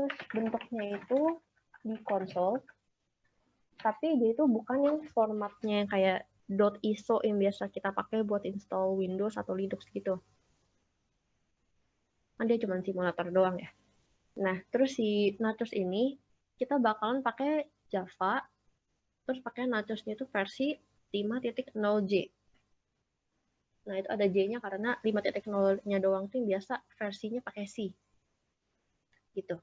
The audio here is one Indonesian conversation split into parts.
Terus bentuknya itu di konsol, tapi dia itu bukan yang formatnya kayak .iso yang biasa kita pakai buat install Windows atau Linux gitu. Kan dia cuma simulator doang ya. Nah, terus si Nachos ini kita bakalan pakai Java, terus pakai Nachosnya itu versi 5.0J. Nah, itu ada J-nya karena 5.0-nya doang tuh yang biasa versinya pakai C. Gitu.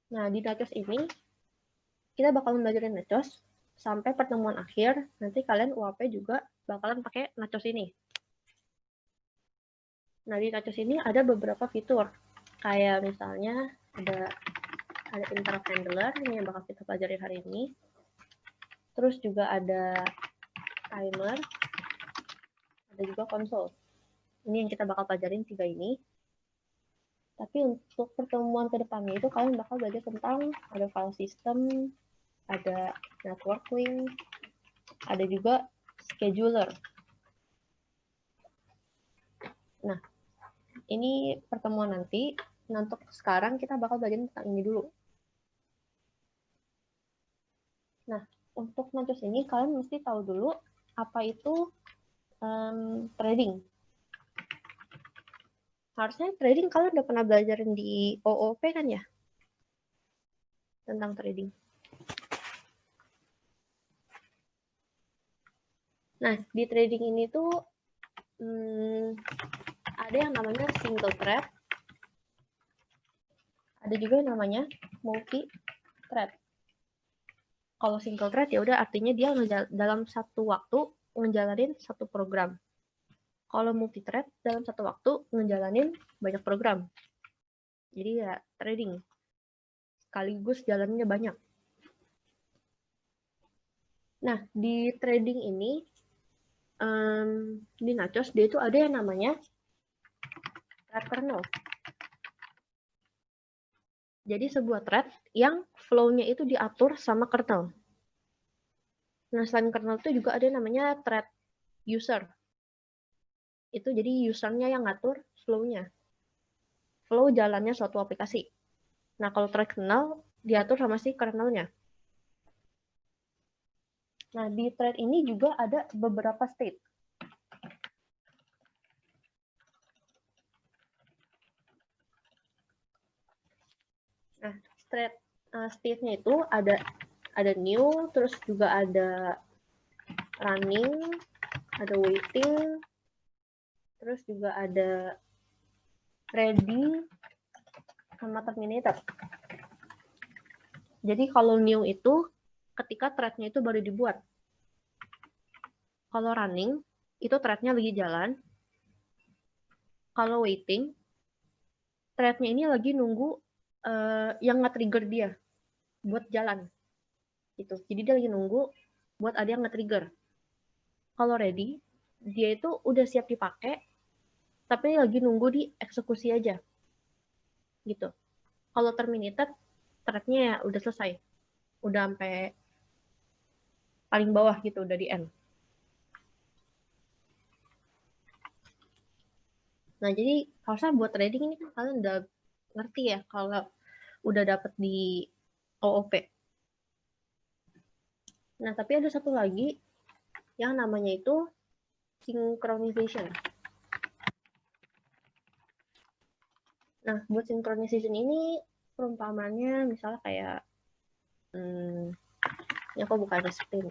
Nah, di Nachos ini kita bakalan belajarin Nachos sampai pertemuan akhir. Nanti kalian UAP juga bakalan pakai Nachos ini. Nah, di Nachos ini ada beberapa fitur. Kayak misalnya ada interrupt handler ini yang bakal kita pelajari hari ini. Terus juga ada timer, ada juga konsol. Ini yang kita bakal pelajarin 3 ini. Tapi untuk pertemuan kedepannya itu kalian bakal belajar tentang ada file system, ada network link, ada juga scheduler. Nah, ini pertemuan nanti. Nah, untuk sekarang kita bakal belajar tentang ini dulu. Nah, untuk Nachos ini kalian mesti tahu dulu apa itu trading. Harusnya trading kalian udah pernah belajarin di OOP kan ya? Tentang trading. Nah, di trading ini tuh ada yang namanya single thread, ada juga yang namanya multi thread. Kalau single thread ya udah artinya dia dalam satu waktu ngejalanin satu program. Kalau multi thread dalam satu waktu ngejalanin banyak program. Jadi ya trading. Sekaligus jalannya banyak. Nah, di trading ini di Nachos dia itu ada yang namanya thread kernel. Jadi sebuah thread yang flow-nya itu diatur sama kernel. Nah, selain kernel itu juga ada yang namanya thread user. Itu jadi usernya yang ngatur flow-nya. Flow jalannya suatu aplikasi. Nah, kalau thread kernel diatur sama si kernelnya. Nah, di thread ini juga ada beberapa state. Nah, state-nya itu ada new, terus juga ada running, ada waiting, terus juga ada ready, sama terminator. Jadi kalau new itu ketika thread-nya itu baru dibuat. Kalau running, itu thread-nya lagi jalan. Kalau waiting, thread-nya ini lagi nunggu yang nge-trigger dia buat jalan. Gitu. Jadi dia lagi nunggu buat ada yang nge-trigger. Kalau ready, dia itu udah siap dipakai, tapi lagi nunggu dieksekusi aja. Gitu. Kalau terminated, thread-nya ya udah selesai. Udah sampai paling bawah gitu, udah di end. Nah, jadi harusnya buat trading ini kan kalian udah ngerti ya kalau udah dapet di OOP. Nah, tapi ada satu lagi yang namanya itu synchronization. Nah, buat synchronization ini perumpamannya misalnya kayak ini aku buka aja screen.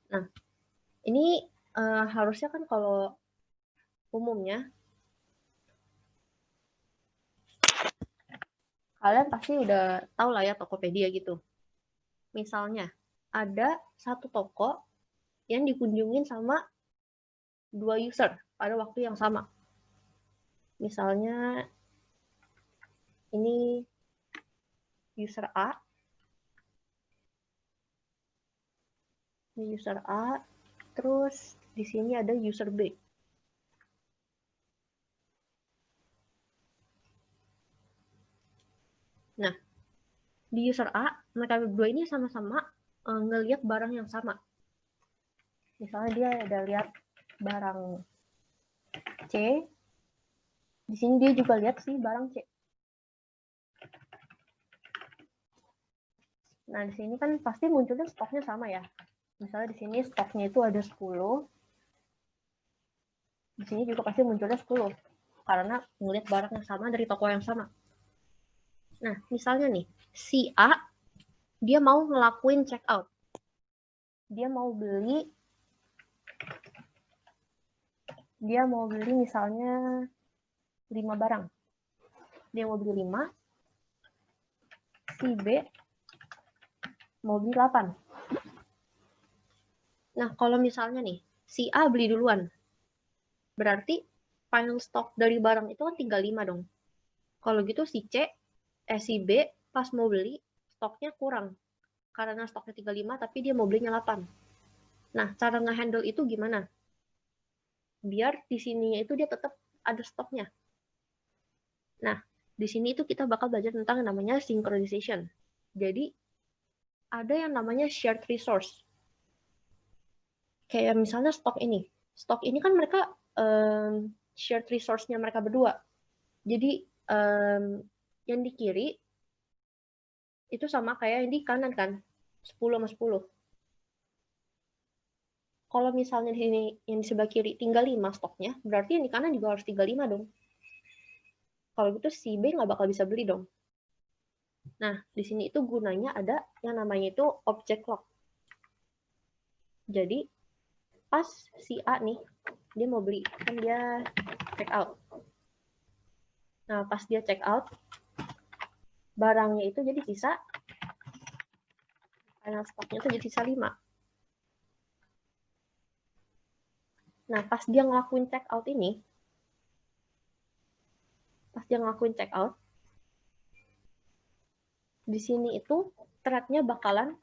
Nah, ini harusnya kan kalau umumnya kalian pasti udah tahu lah ya Tokopedia gitu. Misalnya ada satu toko yang dikunjungin sama 2 user pada waktu yang sama. Misalnya ini user A, ini user A, terus di sini ada user B. Nah, di user A, mereka berdua ini sama-sama ngelihat barang yang sama. Misalnya dia ada lihat barang C, Di sini dia juga lihat sih barang C. Nah, di sini kan pasti munculnya stoknya sama ya. Misalnya di sini stoknya itu ada 10. Di sini juga pasti munculnya 10. Karena ngelihat barang yang sama dari toko yang sama. Nah, misalnya nih, si A, dia mau ngelakuin check out. Dia mau beli misalnya 5 barang. Dia mau beli 5, si B mau beli 8. Nah, kalau misalnya nih, si A beli duluan, berarti final stock dari barang itu kan tinggal 5 dong. Kalau gitu si B pas mau beli, stoknya kurang. Karena stoknya tinggal 5, tapi dia mau belinya 8. Nah, cara nge-handle itu gimana? Biar di sininya itu dia tetap ada stoknya. Nah, di sini itu kita bakal belajar tentang yang namanya synchronization. Jadi, ada yang namanya shared resource. Kayak misalnya stok ini. Stok ini kan mereka shared resource-nya mereka berdua. Jadi, yang di kiri itu sama kayak yang di kanan kan. 10 sama 10. Kalau misalnya di sini yang di sebelah kiri tinggal 5 stoknya, berarti yang di kanan juga harus tinggal 5 dong. Kalau gitu si B nggak bakal bisa beli dong. Nah, di sini itu gunanya ada yang namanya itu object lock. Jadi, pas si A nih, dia mau beli, kan dia check out. Nah, pas dia check out, barangnya itu jadi sisa, final stoknya itu jadi sisa 5. Nah, pas dia ngelakuin check out ini, di sini itu thread-nya bakalan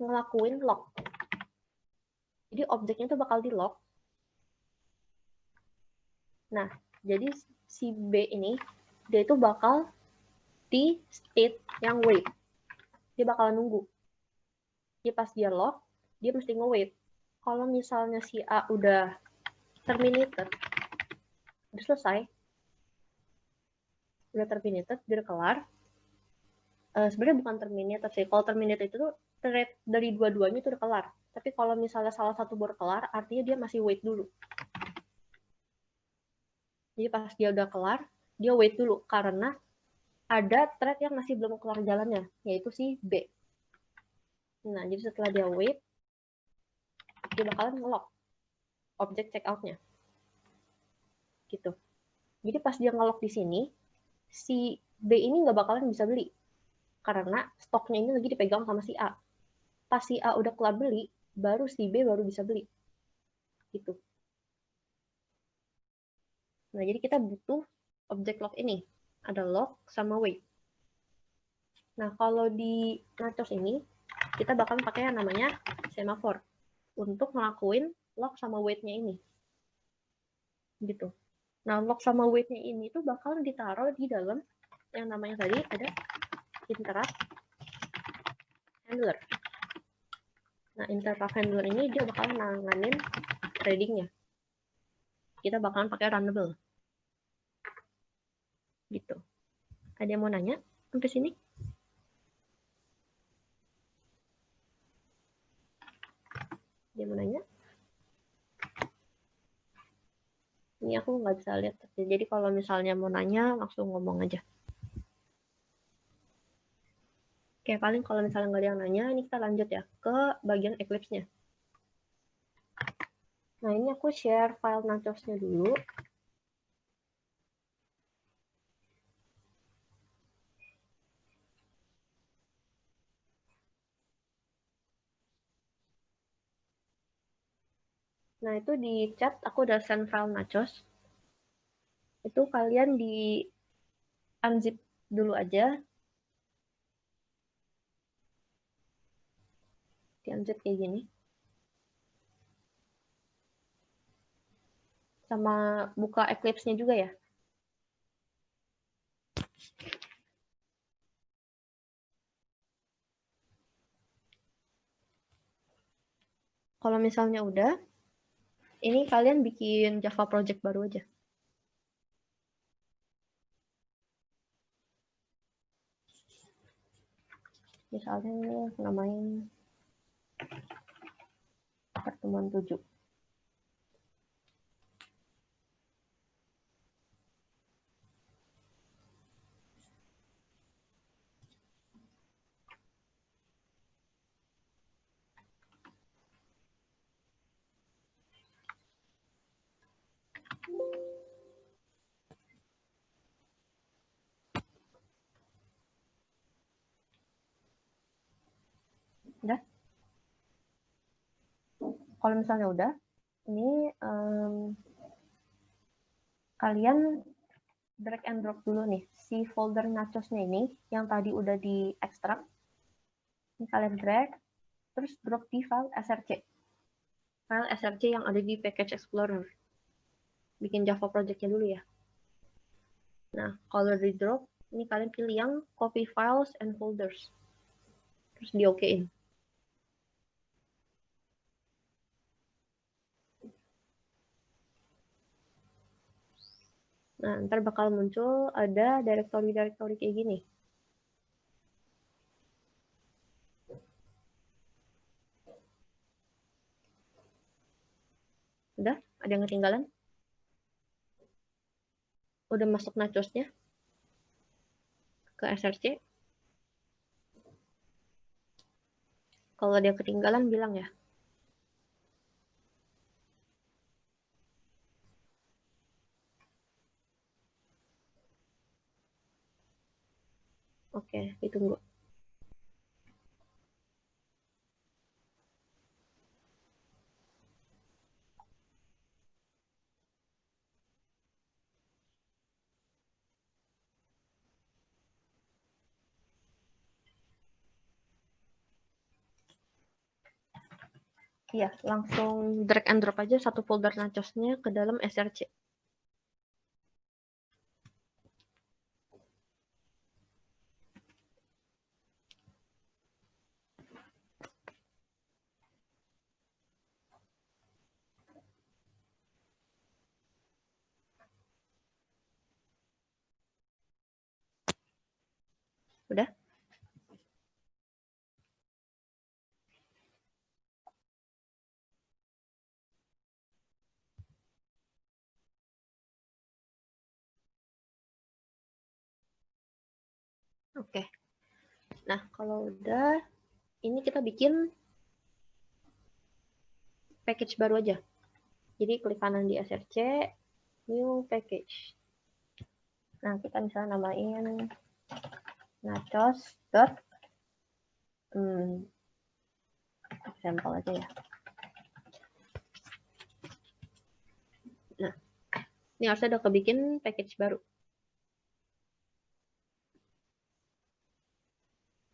ngelakuin lock. Jadi objeknya itu bakal di lock. Nah, jadi si B ini, dia itu bakal di state yang wait. Dia bakal nunggu. Jadi pas dia lock, dia mesti nge-wait. Kalau misalnya si A udah terminated, udah selesai, udah terminated, udah kelar, sebenarnya bukan terminated sih. Kalau terminated itu thread dari dua-duanya itu udah kelar. Tapi kalau misalnya salah satu baru kelar, artinya dia masih wait dulu. Jadi pas dia udah kelar, dia wait dulu karena ada thread yang masih belum kelar jalannya, yaitu si B. Nah, jadi setelah dia wait, dia bakalan nge-lock objek checkout-nya. Gitu. Jadi pas dia nge-lock di sini, si B ini nggak bakalan bisa beli. Karena stoknya ini lagi dipegang sama si A. Pas si A udah kelar beli, baru si B baru bisa beli. Gitu. Nah, jadi kita butuh objek lock ini. Ada lock sama wait. Nah, kalau di Nachos ini, kita bakal pakai yang namanya semaphore untuk ngelakuin lock sama wait-nya ini. Gitu. Nah, lock sama wait-nya ini tuh bakal ditaruh di dalam yang namanya tadi ada interrupt handler. Nah, interrupt handler ini dia bakal nanganin tradingnya. Kita bakalan pakai runnable. Gitu. Ada yang mau nanya sampai sini? Dia mau nanya? Ini aku nggak bisa lihat. Jadi kalau misalnya mau nanya, langsung ngomong aja. Oke, paling kalau misalnya nggak ada yang nanya, ini kita lanjut ya ke bagian Eclipse-nya. Nah, ini aku share file nachos-nya dulu. Nah, itu di chat aku udah send file nachos. Itu kalian di unzip dulu aja. Di unzip kayak gini. Sama buka Eclipse-nya juga ya. Kalau misalnya udah, ini kalian bikin Java project baru aja. Misalnya ini namain pertemuan 7. Udah? Kalau misalnya udah, ini kalian drag and drop dulu nih si folder nachosnya ini yang tadi udah di ekstrak. Ini kalian drag, terus drop di file src. File src yang ada di Package Explorer. Bikin Java project-nya dulu ya. Nah, kalau di drop, ini kalian pilih yang copy files and folders. Terus di OK-in. Nah, ntar bakal muncul ada directory-directory kayak gini. Udah? Ada yang ketinggalan? Udah masuk nachosnya ke src? Kalau ada yang ketinggalan, bilang ya. Oke, ditunggu. Iya, langsung drag and drop aja satu folder nachosnya ke dalam src. Udah? Oke. Nah, kalau udah, ini kita bikin package baru aja. Jadi klik kanan di src, new package. Nah, kita misalnya namain nachos dot sampel aja ya. Nah, ini harusnya udah kebikin package baru.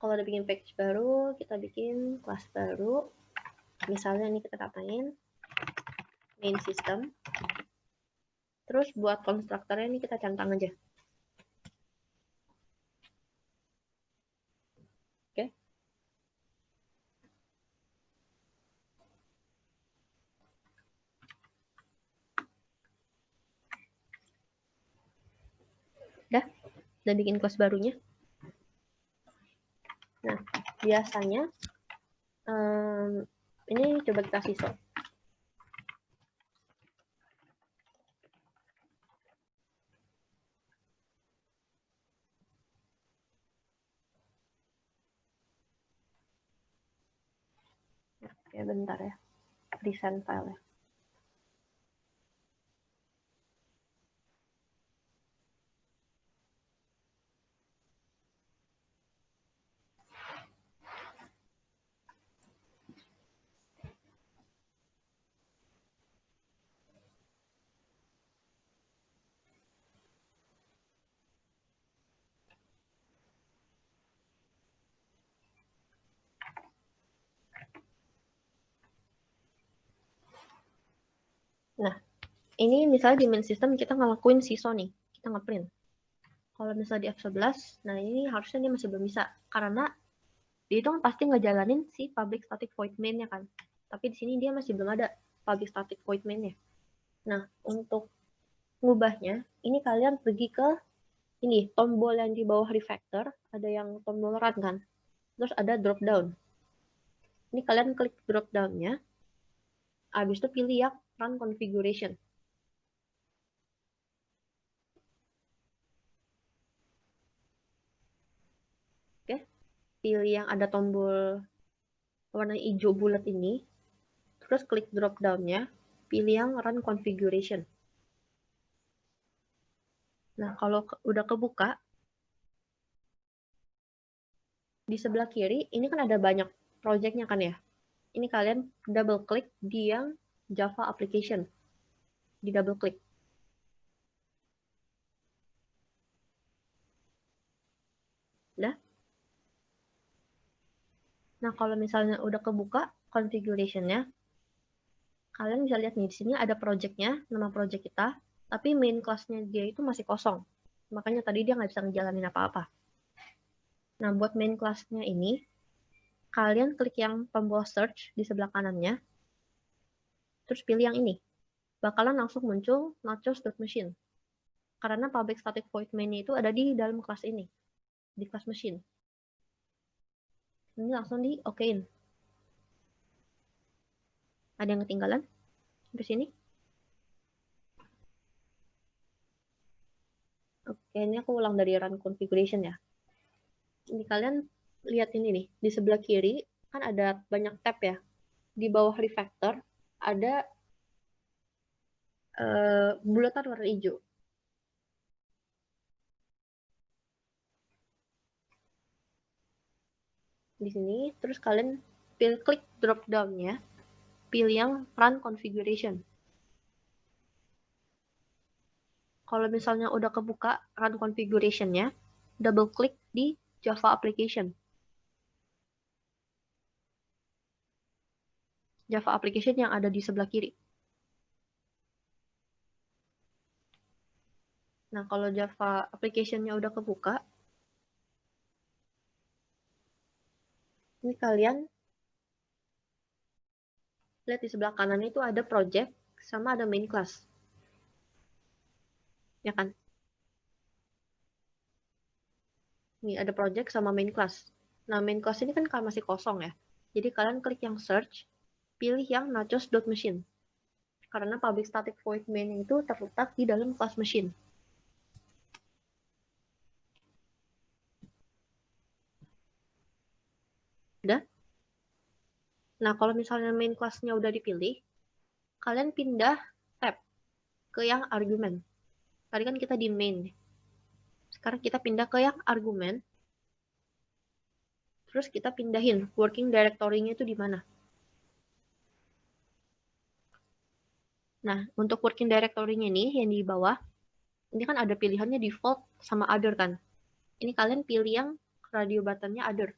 Kalau udah bikin package baru, kita bikin kelas baru. Misalnya ini kita katain main system. Terus buat konstruktornya ini kita centang aja. Oke. Udah bikin kelas barunya. Nah, biasanya ini coba kita visual. Oke, bentar ya. Present file ya. Nah, ini misalnya di main system kita ngelakuin siswa nih. Kita nge-print. Kalau misalnya di F11, nah ini harusnya dia masih belum bisa. Karena dia itu kan pasti ngejalanin si public static void main-nya kan. Tapi di sini dia masih belum ada public static void main-nya. Nah, untuk ngubahnya, ini kalian pergi ke ini, tombol yang di bawah refactor, ada yang tombol run kan. terus ada drop down. Ini kalian klik drop down-nya, habis itu pilih yang run configuration. Oke, pilih yang ada tombol warna hijau bulat ini, terus klik drop down-nya, pilih yang run configuration. Nah, kalau udah kebuka, di sebelah kiri, ini kan ada banyak project-nya kan ya. Ini kalian double klik di yang Java application. Di double klik. Udah? Nah, kalau misalnya udah kebuka configuration-nya, kalian bisa lihat nih, di sini ada project-nya, nama project kita, tapi main class-nya dia itu masih kosong. Makanya tadi dia nggak bisa ngejalanin apa-apa. Nah, buat main class-nya ini, kalian klik yang tombol search di sebelah kanannya, terus pilih yang ini. Bakalan langsung muncul nachos.machine. Karena public static void main itu ada di dalam kelas ini, di kelas machine. Ini langsung di okein. Ada yang ketinggalan? Sampai sini? Oke, ini aku ulang dari run configuration ya. Ini kalian lihat ini nih, di sebelah kiri kan ada banyak tab ya. Di bawah refactor ada bulatan warna hijau. Di sini, terus kalian klik drop down-nya, pilih yang run configuration. Kalau misalnya udah kebuka run configuration-nya, double klik di Java application. Java application yang ada di sebelah kiri. Nah, kalau Java application-nya udah kebuka, ini kalian lihat di sebelah kanan itu ada project sama ada main class. Ya kan? Nih, ada project sama main class. Nah, main class ini kan masih kosong ya. Jadi kalian klik yang search, pilih yang nachos.machine. Karena public static void main itu terletak di dalam class machine. Udah? Nah, kalau misalnya main class-nya udah dipilih, kalian pindah tab ke yang argumen. Tadi kan kita di main. Sekarang kita pindah ke yang argumen. Terus kita pindahin working directory-nya itu di mana. Nah, untuk working directory-nya ini yang di bawah, ini kan ada pilihannya default sama other kan. Ini kalian pilih yang radio button-nya other.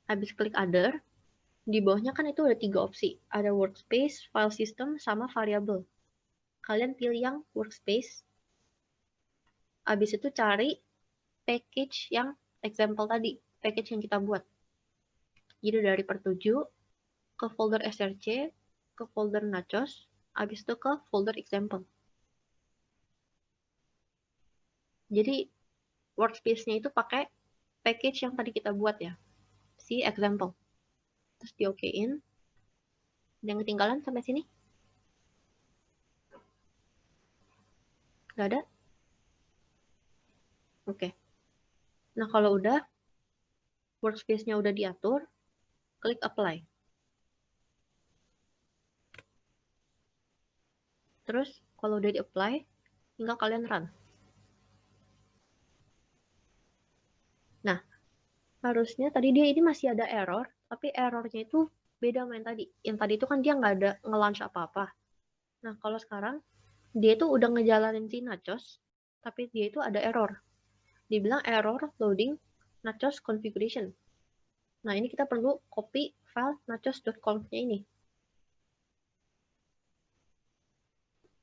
Habis klik other, di bawahnya kan itu ada 3 opsi. Ada workspace, file system, sama variable. Kalian pilih yang workspace. Habis itu cari package yang example tadi, package yang kita buat. Jadi dari per7 ke folder src, ke folder nachos, habis itu ke folder example. Jadi workspace-nya itu pakai package yang tadi kita buat ya, si example. Terus di okein. Yang ketinggalan sampai sini? Nggak ada? Oke. Nah, kalau udah, workspace-nya udah diatur, klik apply. Terus, kalau udah di-apply, tinggal kalian run. Nah, harusnya tadi dia ini masih ada error, tapi errornya itu beda sama yang tadi. Yang tadi itu kan dia nggak ada nge-launch apa-apa. Nah, kalau sekarang, dia itu udah ngejalanin si nachos, tapi dia itu ada error. Dibilang error loading nachos configuration. Nah, ini kita perlu copy file nachos.conf-nya ini.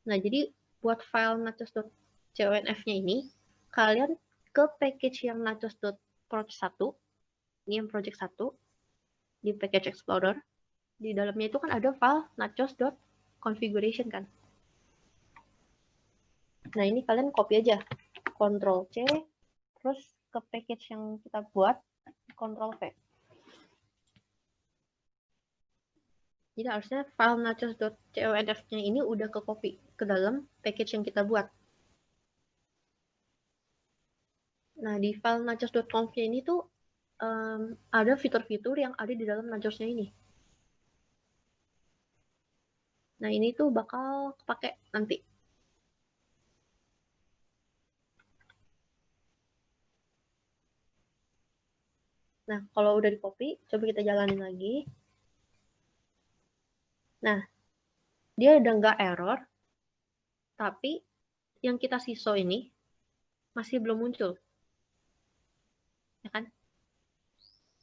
Nah, jadi buat file nachos.conf-nya ini, kalian ke package yang nachos.project1, ini yang project 1, di package explorer, di dalamnya itu kan ada file nachos.configuration kan. Nah, ini kalian copy aja. Ctrl C, terus ke package yang kita buat, Ctrl V. Jadi harusnya file nachos.conf-nya ini udah ke copy ke dalam package yang kita buat. Nah, di file nachos.conf-nya ini tuh ada fitur-fitur yang ada di dalam nachosnya ini. Nah, ini tuh bakal kepake nanti. Nah, kalau udah di copy, coba kita jalanin lagi. Nah, dia udah nggak error, tapi yang kita siswa ini masih belum muncul. Ya kan?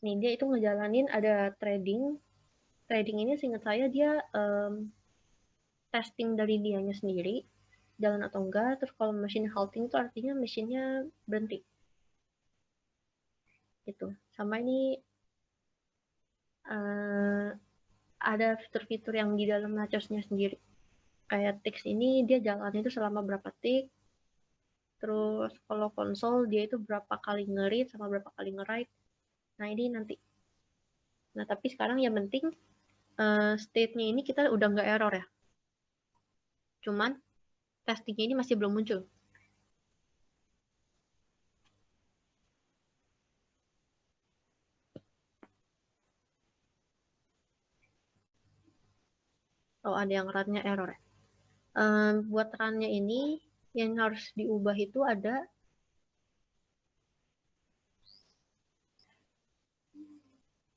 Nih, dia itu ngejalanin ada trading. Trading ini seingat saya dia testing dari dianya sendiri, jalan atau enggak. Terus kalau mesin halting itu artinya mesinnya berhenti. Gitu. Sama ini ada fitur-fitur yang di dalam nachosnya sendiri. Kayak tick ini dia jalan itu selama berapa tick. Terus kalau konsol dia itu berapa kali nge-read sama berapa kali nge-write. Nah, ini nanti. Nah, tapi sekarang yang penting state-nya ini kita udah nggak error ya. Cuman testingnya ini masih belum muncul. Oh, ada yang run-nya error ya. Buat run-nya ini yang harus diubah itu ada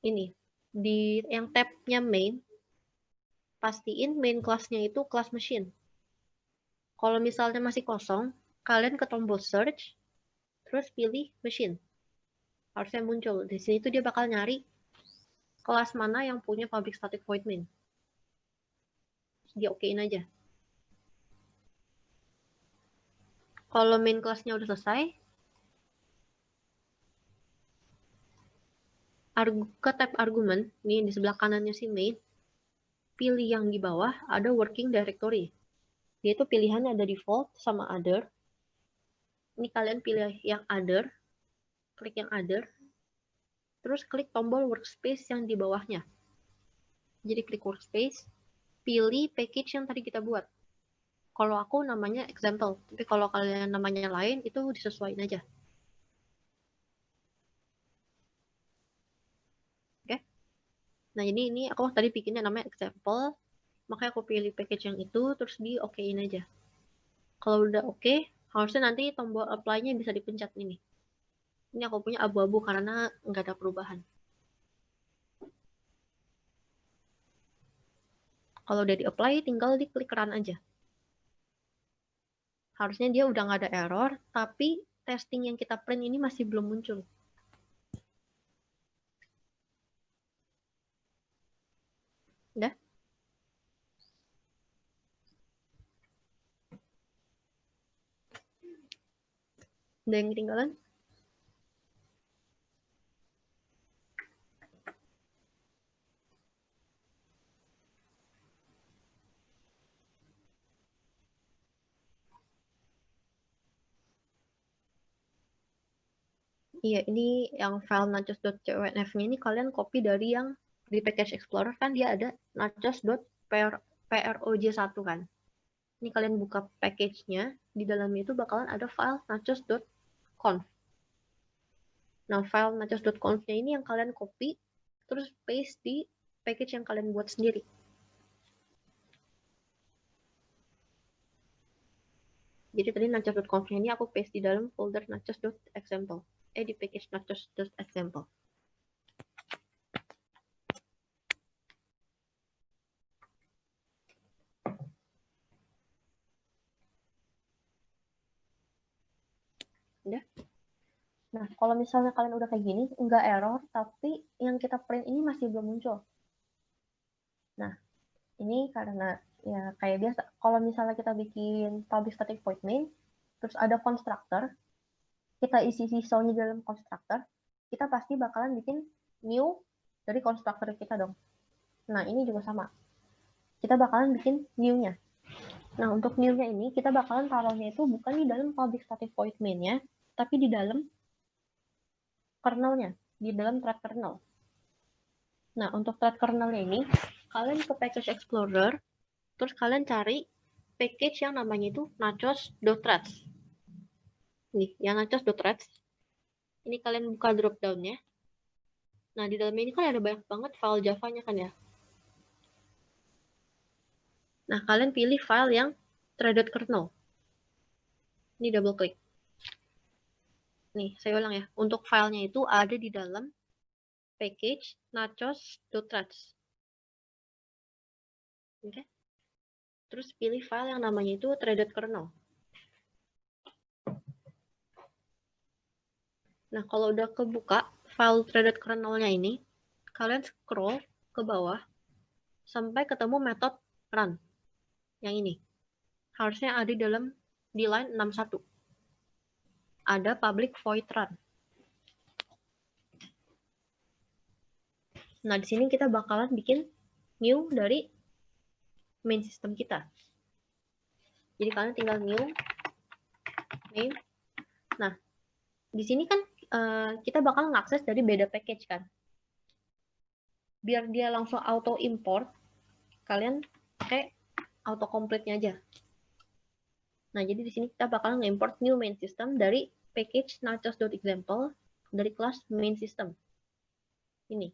ini. Di yang tab-nya main, pastiin main kelasnya itu kelas machine. Kalau misalnya masih kosong, kalian ke tombol search, terus pilih machine. Harusnya muncul. Di sini tuh dia bakal nyari kelas mana yang punya public static void main. Dia okein aja. Kalau main kelasnya udah selesai, ke tab argumen, nih di sebelah kanannya si main, pilih yang di bawah ada working directory. Dia itu pilihannya ada default sama other. Ini kalian pilih yang other, klik yang other, terus klik tombol workspace yang di bawahnya. Jadi klik workspace, pilih package yang tadi kita buat. Kalau aku namanya example, tapi kalau kalian namanya lain itu disesuaikan aja. Oke? Nah, ini aku tadi bikinnya namanya example, makanya aku pilih package yang itu, terus di okein aja. Kalau udah oke, harusnya nanti tombol apply-nya bisa dipencet ini. Ini aku punya abu-abu karena nggak ada perubahan. Kalau udah di-apply, tinggal diklik run aja. Harusnya dia udah nggak ada error, tapi testing yang kita print ini masih belum muncul. Udah? Udah yang ketinggalan? Iya, ini yang file nachos.conf-nya ini kalian copy dari yang di package explorer kan dia ada nachos.proj1 kan. Ini kalian buka package-nya, di dalamnya itu bakalan ada file nachos.conf. Nah, file nachos.conf-nya ini yang kalian copy, terus paste di package yang kalian buat sendiri. Jadi tadi nachos.conf-nya ini aku paste di dalam folder nachos.example. Di package nachos.example. Udah? Nah, kalau misalnya kalian udah kayak gini, nggak error, tapi yang kita print ini masih belum muncul. Nah, ini karena ya kayak biasa, kalau misalnya kita bikin public static void main, terus ada constructor, kita isi sisanya dalam constructor, kita pasti bakalan bikin new dari constructor kita dong. Nah, ini juga sama. Kita bakalan bikin new-nya. Nah, untuk new-nya ini, kita bakalan taruhnya itu bukan di dalam public static void main-nya, tapi di dalam kernelnya, di dalam thread kernel. Nah, untuk thread kernelnya ini, kalian ke Package Explorer, terus kalian cari package yang namanya itu nachos.threads. Nih, yang nachos.threads. Ini kalian buka drop-down-nya. Nah, di dalamnya ini kan ada banyak banget file Java-nya kan ya. Nah, kalian pilih file yang thread.kernel. Ini double klik. Nih, saya ulang ya. Untuk filenya itu ada di dalam package nachos.threads. Oke. Terus pilih file yang namanya itu thread.kernel. Nah, kalau udah kebuka file thread.kernelnya ini, kalian scroll ke bawah sampai ketemu metode run. Yang ini. Harusnya ada di line 61. Ada public void run. Nah, di sini kita bakalan bikin new dari main system kita. Jadi kalian tinggal new name. Nah, di sini kan kita bakal ngakses dari beda package kan. Biar dia langsung auto import, kalian pakai auto complete-nya aja. Nah, jadi di sini kita bakal nge-import new main system dari package nachos.example dari kelas main system. Ini.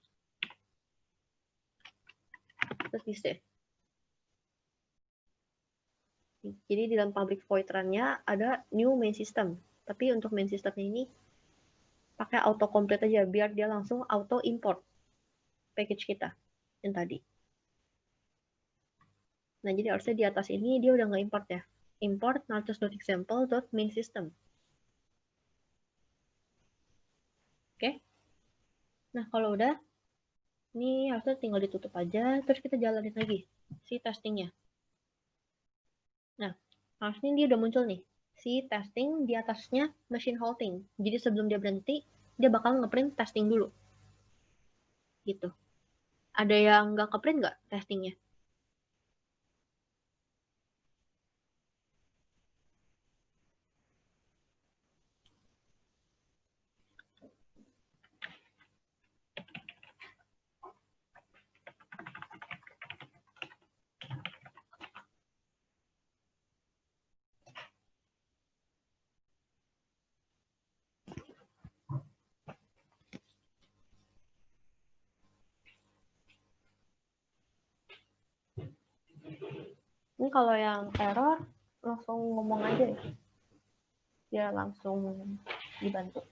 Terus di save. Jadi di dalam public void run-nya ada new main system. Tapi untuk main systemnya ini pakai auto complete aja biar dia langsung auto import package kita yang tadi. Nah, jadi harusnya di atas ini dia udah nggak import ya. Import nachos.example.main system. Oke. Nah, kalau udah, ini harusnya tinggal ditutup aja, terus kita jalanin lagi si testingnya. Nah, harusnya dia udah muncul nih. Si testing di atasnya machine halting. Jadi sebelum dia berhenti, dia bakal ngeprint testing dulu. Gitu. Ada yang nggak keprint nggak testingnya? Ini kalau yang error, langsung ngomong aja ya. Dia langsung dibantu.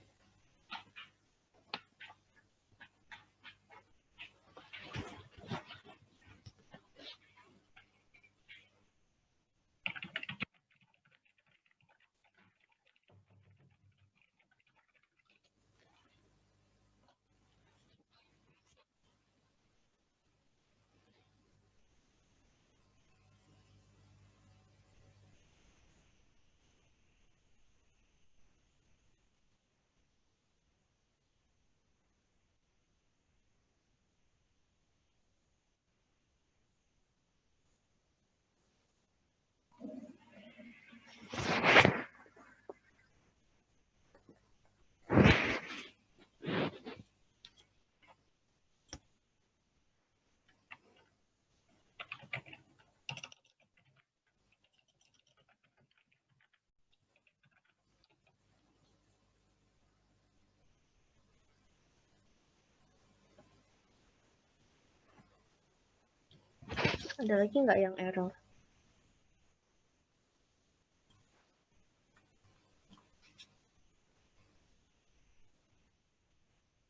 Ada lagi nggak yang error?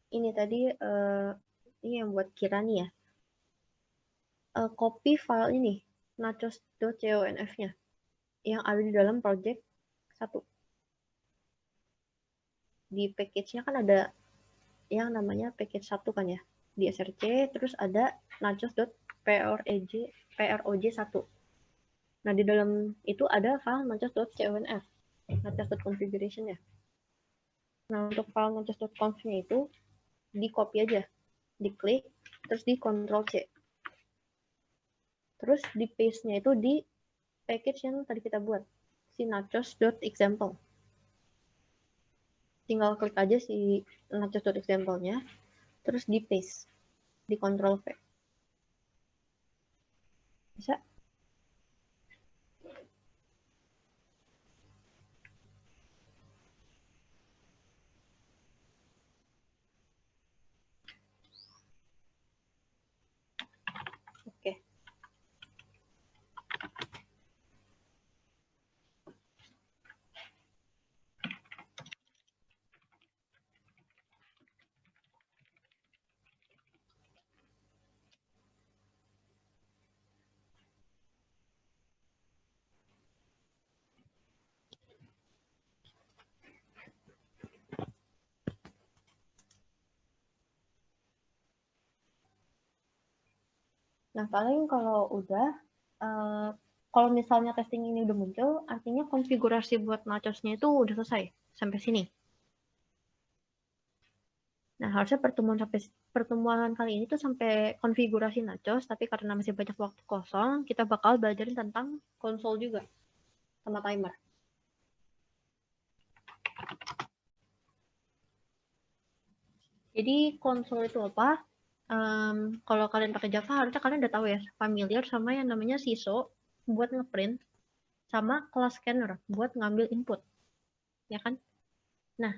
Ini tadi, ini yang buat Kirani ya. Copy file ini, nachos.conf-nya, yang ada di dalam project 1. Di package-nya kan ada yang namanya package 1 kan ya, di src, terus ada nachos.proj1. Nah, di dalam itu ada file nachos.conf, nachos.configuration ya. Nah, untuk file nachos.conf-nya itu di copy aja, diklik, terus di Ctrl C. Terus di paste-nya itu di package yang tadi kita buat, si nachos.example. tinggal klik aja si nachos.example-nya, terus di paste, di Ctrl V. Bisa? Oke. Nah, paling kalau udah, kalau misalnya testing ini udah muncul, artinya konfigurasi buat nachosnya itu udah selesai sampai sini. Nah, harusnya pertemuan kali ini tuh sampai konfigurasi nachos, tapi karena masih banyak waktu kosong, kita bakal belajarin tentang konsol juga sama timer. Jadi konsol itu apa? Kalau kalian pakai Java, harusnya kalian udah tahu ya, familiar sama yang namanya sysau buat ngeprint, sama class scanner buat ngambil input, ya kan? Nah,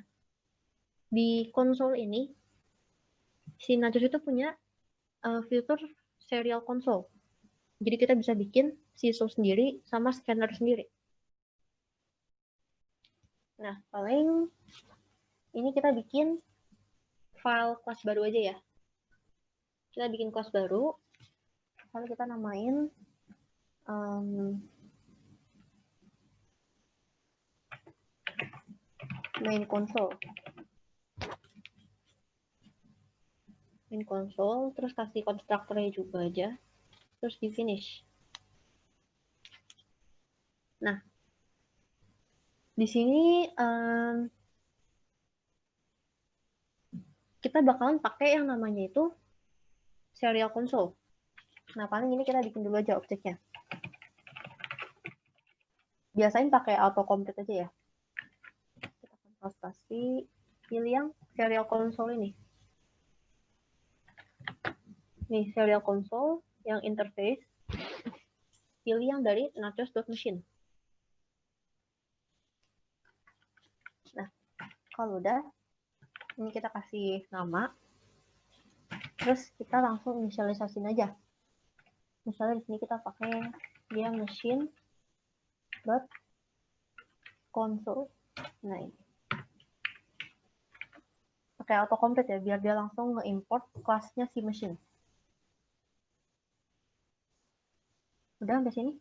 di konsol ini, si Nachos itu punya fitur serial console. Jadi kita bisa bikin sysau sendiri sama scanner sendiri. Nah, paling ini kita bikin file kelas baru aja ya. Kita bikin kelas baru, lalu kita namain main console. Main console, terus kasih konstruktornya juga aja, terus di finish. Nah, di sini kita bakalan pakai yang namanya itu serial console. Nah, paling ini kita bikin dulu aja objeknya. Biasain pakai autocomplete aja ya. Kita konsultasi, pilih yang serial console ini. Nih, serial console yang interface, pilih yang dari nachos.machine. Nah, kalau udah, ini kita kasih nama, terus kita langsung inisialisasiin aja. Misalnya di sini kita pakai dia machine dot console. Nah, ini pakai autocomplete ya, biar dia langsung nge-import kelasnya si machine. Udah sampai sini?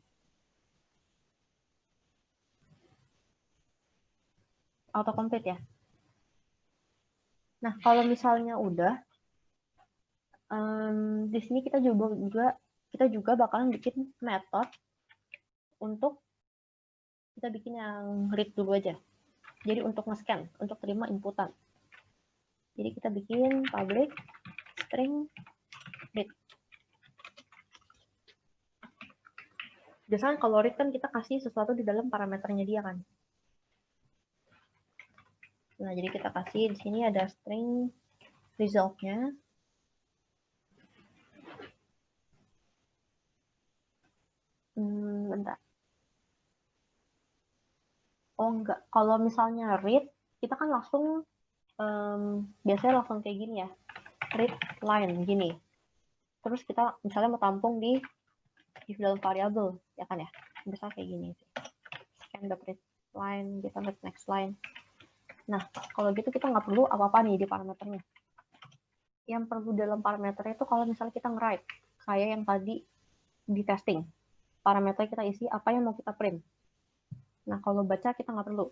Autocomplete ya. Nah, kalau misalnya udah, di sini kita juga bakalan bikin method untuk kita bikin yang read dulu aja. Jadi untuk nge-scan, untuk terima inputan. Jadi kita bikin public string read. Biasanya kalau read kan kita kasih sesuatu di dalam parameternya dia kan. Nah, jadi kita kasih di sini ada string result-nya. Bentar. Oh enggak, kalau misalnya read, kita kan langsung biasanya langsung kayak gini ya, read line gini. Terus kita misalnya mau tampung di if dalam variable, ya kan ya, bisa kayak gini. Scan the read line, kita read next line. Nah, kalau gitu kita nggak perlu apa-apa nih di parameternya. Yang perlu dalam parameternya itu kalau misalnya kita nge-write, kayak yang tadi di testing. Parameter kita isi apa yang mau kita print. Nah, kalau baca kita nggak perlu.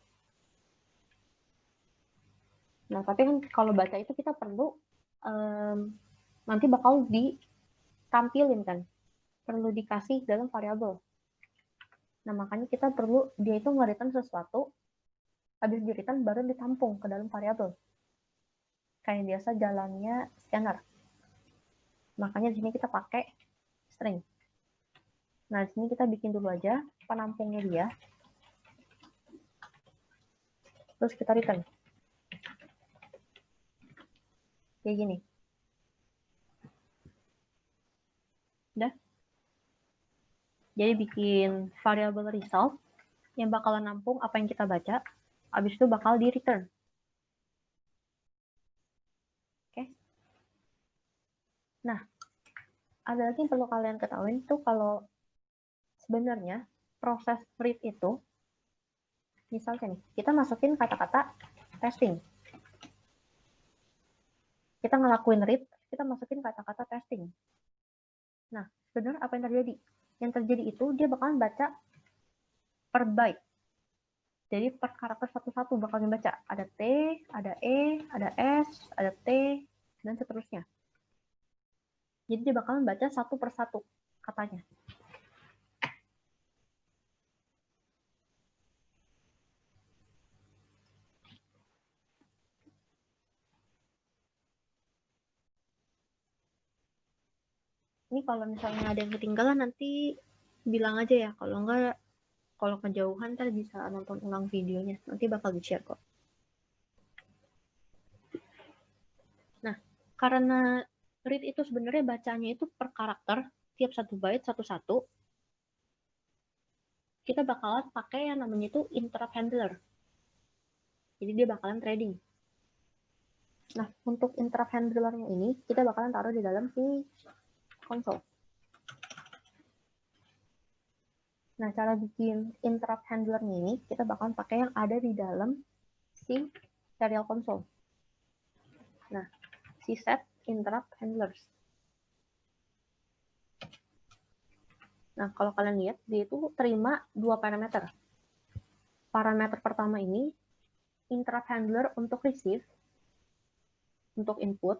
Nah, tapi kan kalau baca itu kita perlu nanti bakal ditampilin kan. Perlu dikasih dalam variabel. Nah, makanya kita perlu dia itu nge-return sesuatu, habis di-return baru ditampung ke dalam variabel. Kayak biasa jalannya scanner. Makanya di sini kita pakai string. Nah, di sini kita bikin dulu aja penampungnya dia. Terus kita return. Kayak gini. Udah. Jadi bikin variable result yang bakalan nampung apa yang kita baca, habis itu bakal di return. Oke. Nah, ada lagi yang perlu kalian ketahui tuh kalau sebenarnya proses read itu, misalnya nih, kita masukin kata-kata testing. Kita ngelakuin read, kita masukin kata-kata testing. Nah, sebenarnya apa yang terjadi? Yang terjadi itu dia bakalan baca per byte. Jadi per karakter satu-satu bakal dibaca. Ada T, ada E, ada S, ada T, dan seterusnya. Jadi dia bakalan baca satu per satu katanya. Ini kalau misalnya ada yang ketinggalan nanti bilang aja ya. Kalau enggak, kalau kejauhan ntar bisa nonton ulang videonya. Nanti bakal di-share kok. Nah, karena read itu sebenarnya bacanya itu per karakter, tiap satu byte satu-satu, kita bakalan pakai yang namanya itu interrupt handler. Jadi dia bakalan trading. Nah, untuk interrupt handlernya ini, kita bakalan taruh di dalam si konsol. Nah, cara bikin interrupt handlernya ini, kita bakalan pakai yang ada di dalam si serial console. Nah, si set interrupt handlers. Nah, kalau kalian lihat, dia itu terima dua parameter. Parameter pertama ini, interrupt handler untuk receive, untuk input,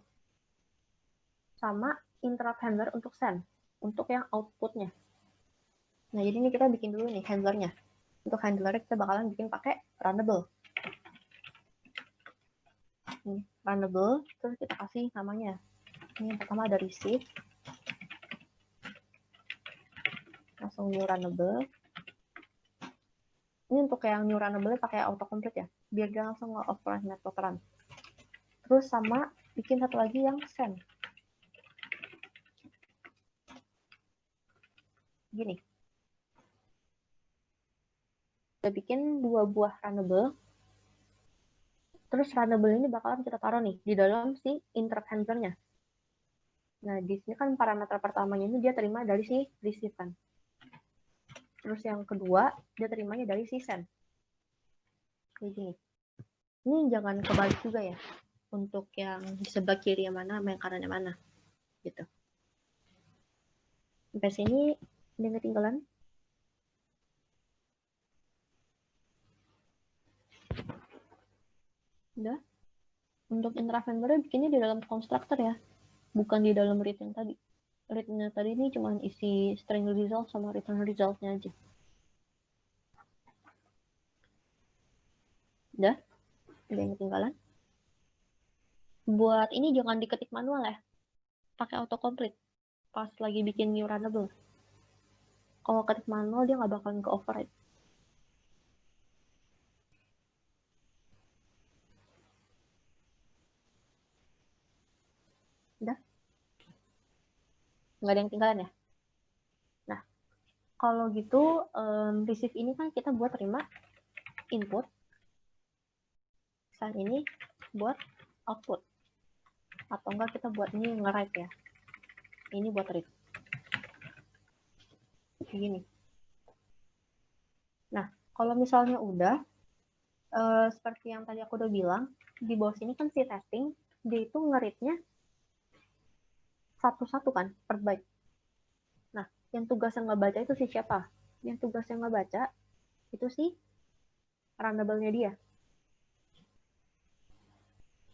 sama interrupt handler untuk send, untuk yang outputnya. Nah, jadi ini kita bikin dulu nih handlernya. Untuk handlernya kita bakalan bikin pakai runnable. Ini, runnable, terus kita kasih namanya. Ini yang pertama ada receive. Langsung new runnable. Ini untuk yang new runnable pakai autocomplete ya, biar dia langsung nge-override method run. Terus sama bikin satu lagi yang send. Gini. Kita bikin dua buah runnable. Terus runnable ini bakalan kita taruh nih di dalam si interrupt handlernya. Nah, di sini kan parameter pertamanya ini dia terima dari si receive kan. Terus yang kedua, dia terimanya dari si send. Kayak gini. Ini jangan kebalik juga ya. Untuk yang di sebelah kiri yang mana, yang kanannya mana. Gitu. Sampai sini, ada yang ketinggalan? Udah. Untuk interrupt handler bikinnya di dalam constructor ya. Bukan di dalam read yang tadi. Read-nya tadi ini cuma isi string result sama return result-nya aja. Udah? Ada yang ketinggalan? Buat ini jangan diketik manual ya. Pakai autocomplete. Pas lagi bikin new runnable. Kalau ketik manual dia nggak bakalan ke-override. Udah? Nggak ada yang ketinggalan ya? Nah, kalau gitu, receive ini kan kita buat terima input. Saat ini buat output. Atau enggak kita buat ini nge-write ya. Ini buat read. Begini. Nah, kalau misalnya udah, seperti yang tadi aku udah bilang, di bawah sini kan si testing, dia itu nge-read-nya satu-satu kan, per byte. Nah, yang tugas yang ngebaca itu si siapa? Yang tugas yang ngebaca itu si runnable-nya dia.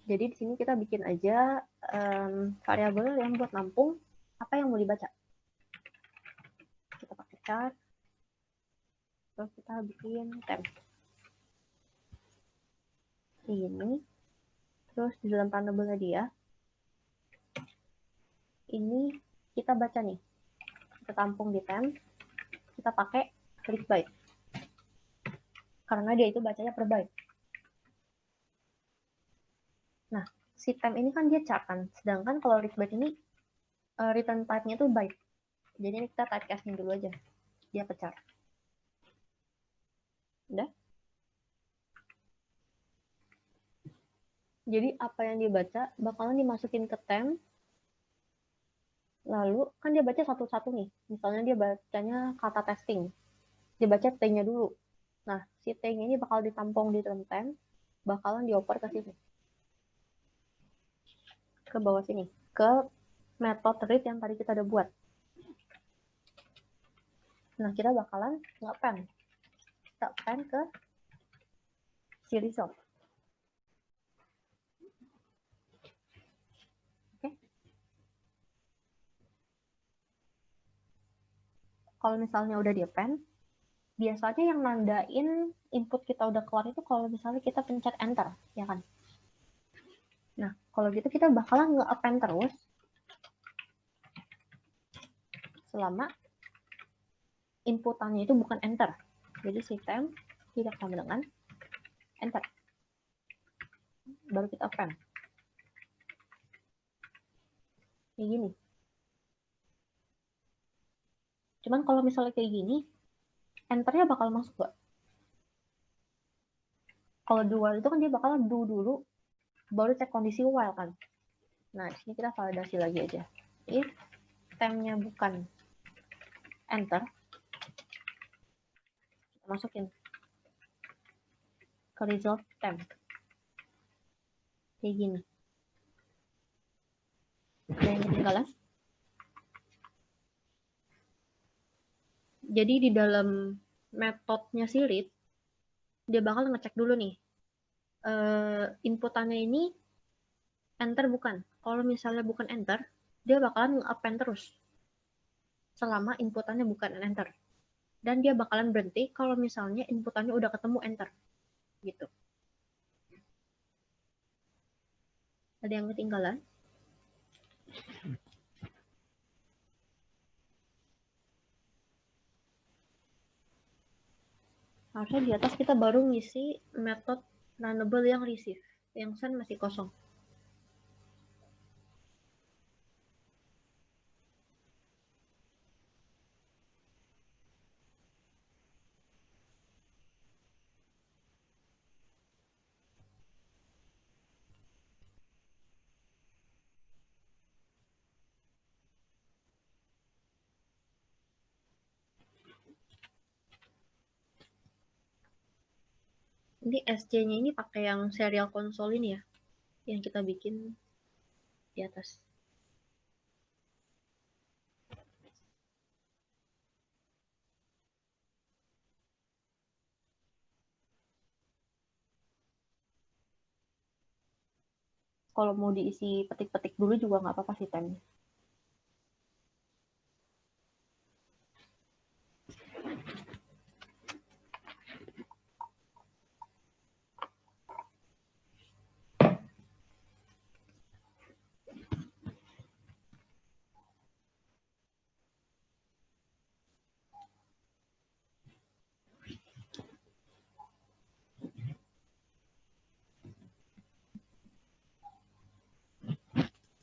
Jadi di sini kita bikin aja variabel yang buat nampung apa yang mau dibaca. Kita pakai char, terus kita bikin temp. Ini, terus di dalam runnable-nya dia, ini kita baca nih. Kita tampung di temp, kita pakai read byte. Karena dia itu bacanya per byte. Nah, si temp ini kan dia char kan, sedangkan kalau read byte ini return type-nya tuh byte. Jadi ini kita typecasting dulu aja, dia pechar. Udah? Jadi apa yang dibaca bakalan dimasukin ke temp, lalu kan dia baca satu-satu nih. Misalnya dia bacanya kata testing, dia baca T-nya dulu. Nah, si T-nya ini bakal ditampung di dalam temp, bakalan dioper ke sini. Ke bawah sini, ke metode read yang tadi kita udah buat. Nah, kita bakalan nge-append. Kita append ke si result. Oke. Kalau misalnya udah di-append, biasanya yang nandain input kita udah keluar itu kalau misalnya kita pencet enter, ya kan? Nah, kalau gitu kita bakalan nge-append terus selama inputannya itu bukan enter. Jadi si temp tidak sama dengan enter. Baru kita append. Kayak gini. Cuman kalau misalnya kayak gini, enternya bakal masuk gak? Kalau do while itu kan dia bakal do dulu, baru cek kondisi while kan. Nah, di sini kita validasi lagi aja. If tempnya bukan enter, kita masukin ke result temp. Kayak gini. Ada yang ketinggalan? Jadi di dalam metodenya si read, dia bakal ngecek dulu nih. Inputannya ini enter bukan. Kalau misalnya bukan enter, dia bakalan nge-append terus. Selama inputannya bukan enter. Dan dia bakalan berhenti kalau misalnya inputannya udah ketemu enter. Gitu. Ada yang ketinggalan? Harusnya di atas kita baru ngisi metode runnable yang receive. Yang send masih kosong. Ini SC-nya ini pakai yang serial console ini ya, yang kita bikin di atas. Kalau mau diisi petik-petik dulu juga nggak apa-apa sih temnya.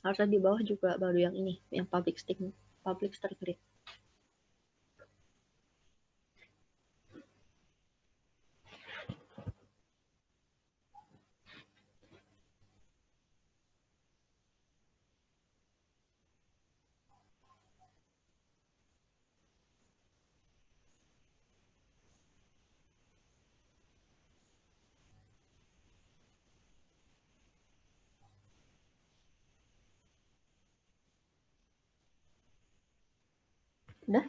Harusnya di bawah juga baru yang ini, yang public string read. Udah?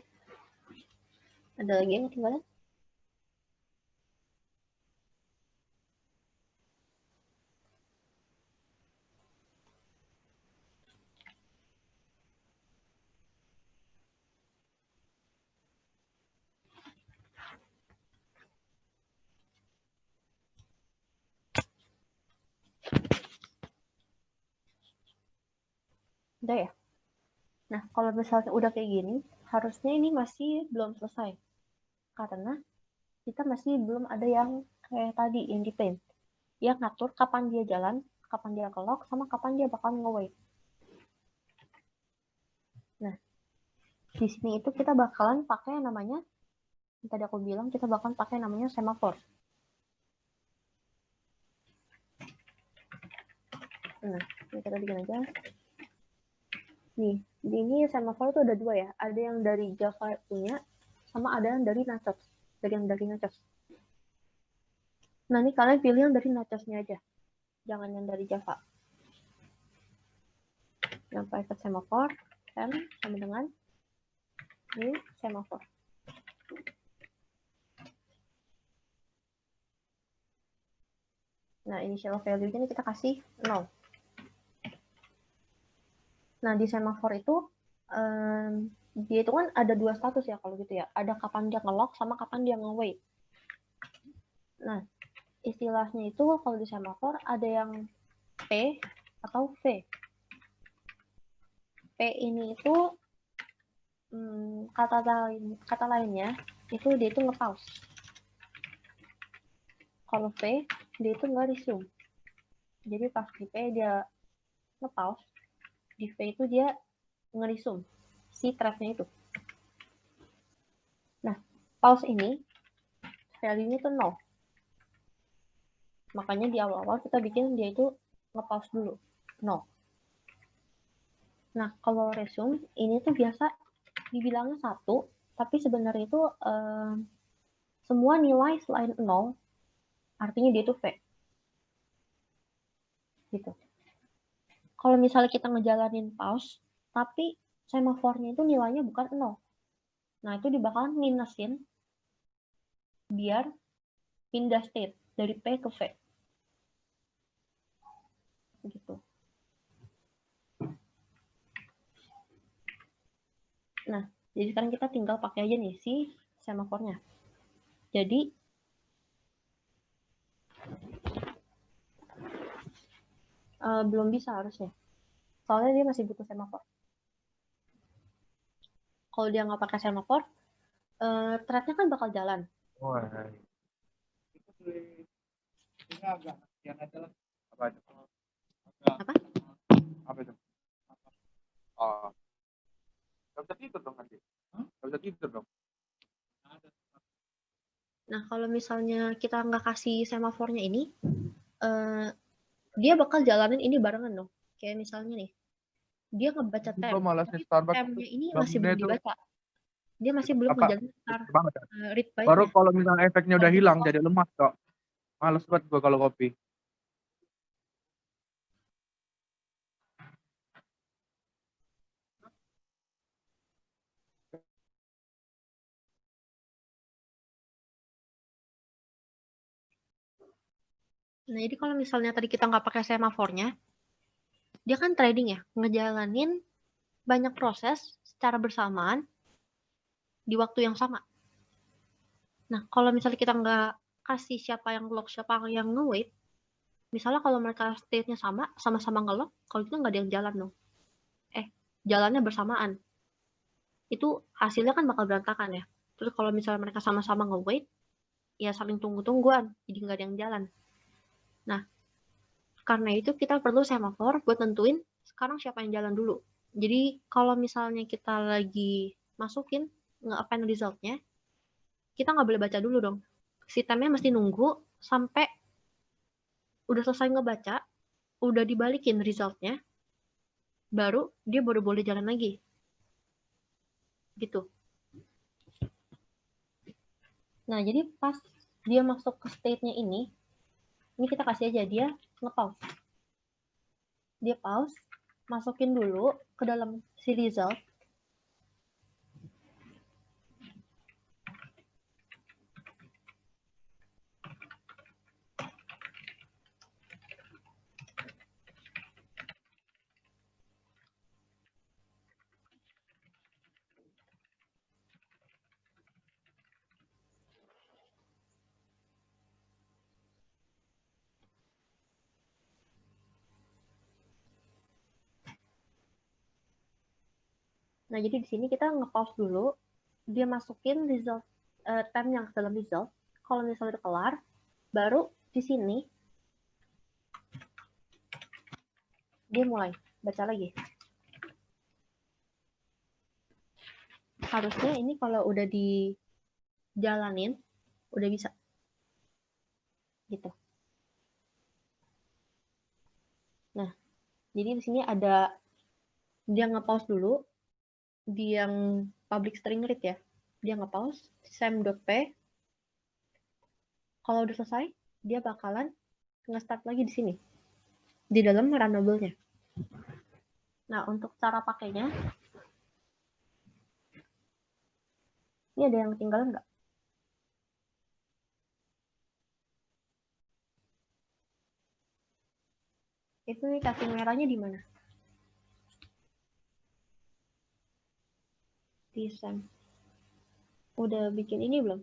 Ada lagi yang ketinggalan? Udah ya? Nah, kalau misalnya udah kayak gini, harusnya ini masih belum selesai. Karena kita masih belum ada yang kayak tadi, yang di plain. Yang ngatur kapan dia jalan, kapan dia nge-lock, sama kapan dia bakal nge-wait. Nah, di sini itu kita bakalan pakai yang namanya, yang tadi aku bilang kita bakalan pakai namanya semaphore. Nah, ini kita bikin aja. Nih, di ini semaphore itu ada dua ya. Ada yang dari Java punya, sama ada yang dari Nachos. Dari Nachos. Nah, ini kalian pilih yang dari Nachosnya aja. Jangan yang dari Java. Yang private semaphore, sama dengan ini semaphore. Nah, initial value-nya ini kita kasih 0. Nah, di semaphore itu, dia itu kan ada dua status ya kalau gitu ya. Ada kapan dia nge-lock sama kapan dia nge-wait. Nah, istilahnya itu kalau di semaphore ada yang P atau V. P ini itu kata lainnya itu dia itu nge-pause. Kalau V dia itu nge-resume. Jadi pas di P dia nge-pause, di V itu dia nge-resume si thread-nya itu. Nah, pause ini value-nya itu 0. Makanya di awal-awal kita bikin dia itu nge-pause dulu, 0. Nah, kalau resume ini tuh biasa dibilangnya 1, tapi sebenarnya itu semua nilai selain 0 artinya dia itu V. Gitu. Kalau misalnya kita ngejalanin pause, tapi semaphore-nya itu nilainya bukan 0. Nah, itu dibakalan minusin biar pindah state dari P ke V. Gitu. Nah, jadi sekarang kita tinggal pakai aja nih si semaphore-nya. Jadi, belum bisa harusnya. Soalnya dia masih butuh semaphore. Kalau dia nggak pakai semaphore, thread-nya kan bakal jalan. Apa? Apa itu? Oh. Gak bisa tidur dong nanti. Gak bisa tidur dong. Nah, kalau misalnya kita nggak kasih semaphore-nya ini, dia bakal jalanin ini barengan dong. Kayak misalnya nih, dia ngebaca tab, tapi tab-nya ini masih belum dibaca. Dia masih belum ngejalanin read by-nya. Baru kalau misalnya efeknya udah hilang, jadi lemas kok. Males banget gue kalau kopi. Nah, jadi kalau misalnya tadi kita nggak pakai semaphore-nya, dia kan trading ya, ngejalanin banyak proses secara bersamaan di waktu yang sama. Nah, kalau misalnya kita nggak kasih siapa yang lock, siapa yang nge-wait, misalnya kalau mereka state-nya sama-sama nge-lock, kalau itu nggak ada yang jalan dong. Jalannya bersamaan. Itu hasilnya kan bakal berantakan ya. Terus kalau misalnya mereka sama-sama nge-wait, ya saling tunggu-tungguan, jadi nggak ada yang jalan. Nah, karena itu kita perlu semaphore buat tentuin sekarang siapa yang jalan dulu. Jadi kalau misalnya kita lagi masukin nge-append result-nya, kita nggak boleh baca dulu dong. Sistemnya mesti nunggu sampai udah selesai ngebaca, udah dibalikin result-nya, baru dia baru boleh jalan lagi. Gitu. Nah, jadi pas dia masuk ke state-nya ini kita kasih aja dia nge-pause. Dia pause, masukin dulu ke dalam si result. Nah, jadi di sini kita nge-pause dulu, dia masukin result time yang ke dalam result. Kalau misalnya udah kelar, baru di sini Dia mulai baca lagi. Harusnya ini kalau udah dijalanin, udah bisa. Gitu. Nah, jadi di sini ada dia nge-pause dulu di yang public string read ya. Dia nge-pause sem.p. Kalau udah selesai, dia bakalan nge-start lagi di sini. Di dalam runnable-nya. Nah, untuk cara pakainya, ini ada yang ketinggalan nggak? Itu nih cacing merahnya di mana? Di sem. Udah bikin ini belum?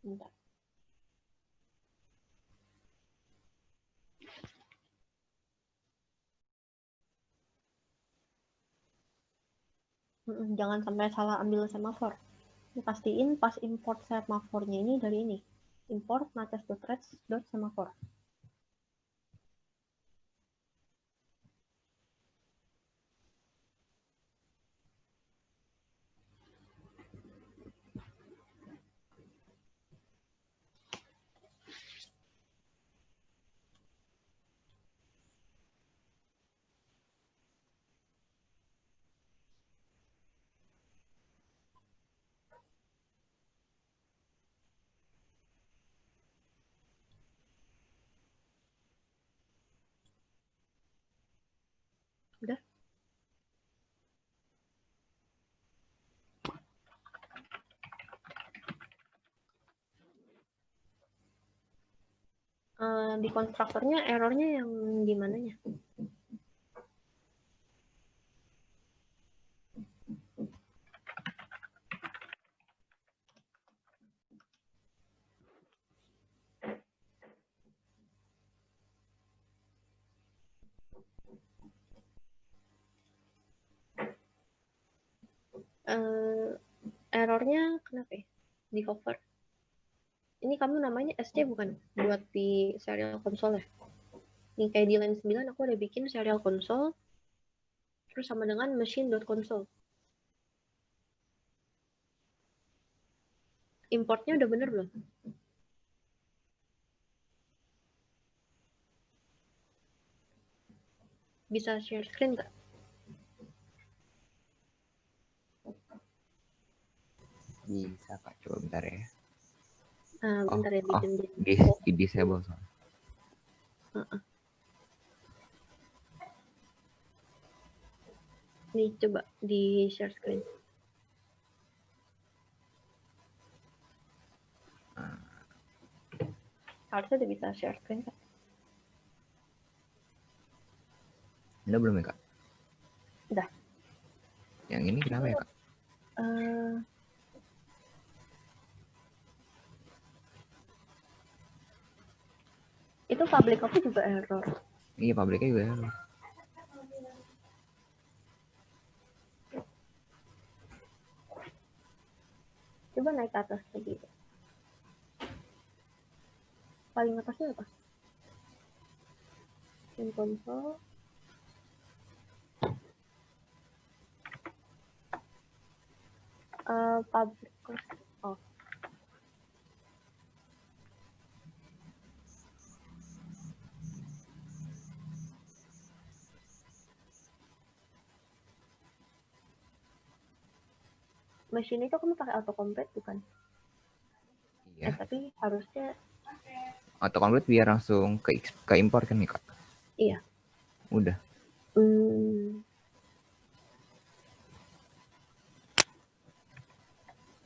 Bentar. Jangan sampai salah ambil semafor. Pastiin pas import semafornya ini dari ini. Import matches.threads.semafor. Udah? Di konstruktornya errornya yang di mananya? Errornya kenapa ya? Di cover. Ini kamu namanya SC bukan? Buat di serial console ya? Ini kayak di line 9 aku udah bikin serial console terus sama dengan machine.console. Importnya udah bener belum? Bisa share screen nggak? Bisa Kak, coba bentar ya. Bentar ya bikin di disable soalnya. Nih coba di share screen. Harusnya udah bisa share screen kan? Udah belum ya Kak? Udah. Yang ini kenapa ya Kak? Itu public copy juga error. Iya, publiknya juga error. Coba naik ke atas lagi. Paling atasnya apa? Yang console. Public copy. Oh. Machine itu kamu pakai autocomplete bukan? Iya. Tapi harusnya Autocomplete biar langsung ke import kan nih Kak? iya. Udah.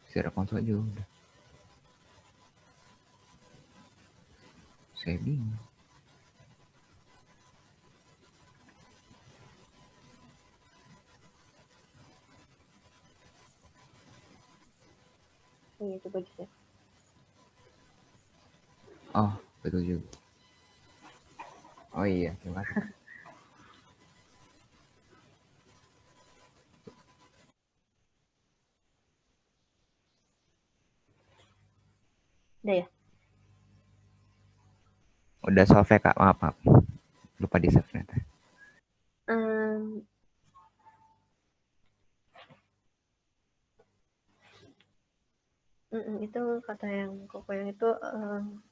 Serial console juga udah. Saya bingung. Iya, coba di share. Oh, betul juga. Oh iya, terima kasih. Udah ya? Udah solve ya, Kak. Maaf. Lupa di save ternyata. Itu kata yang Koko yang itu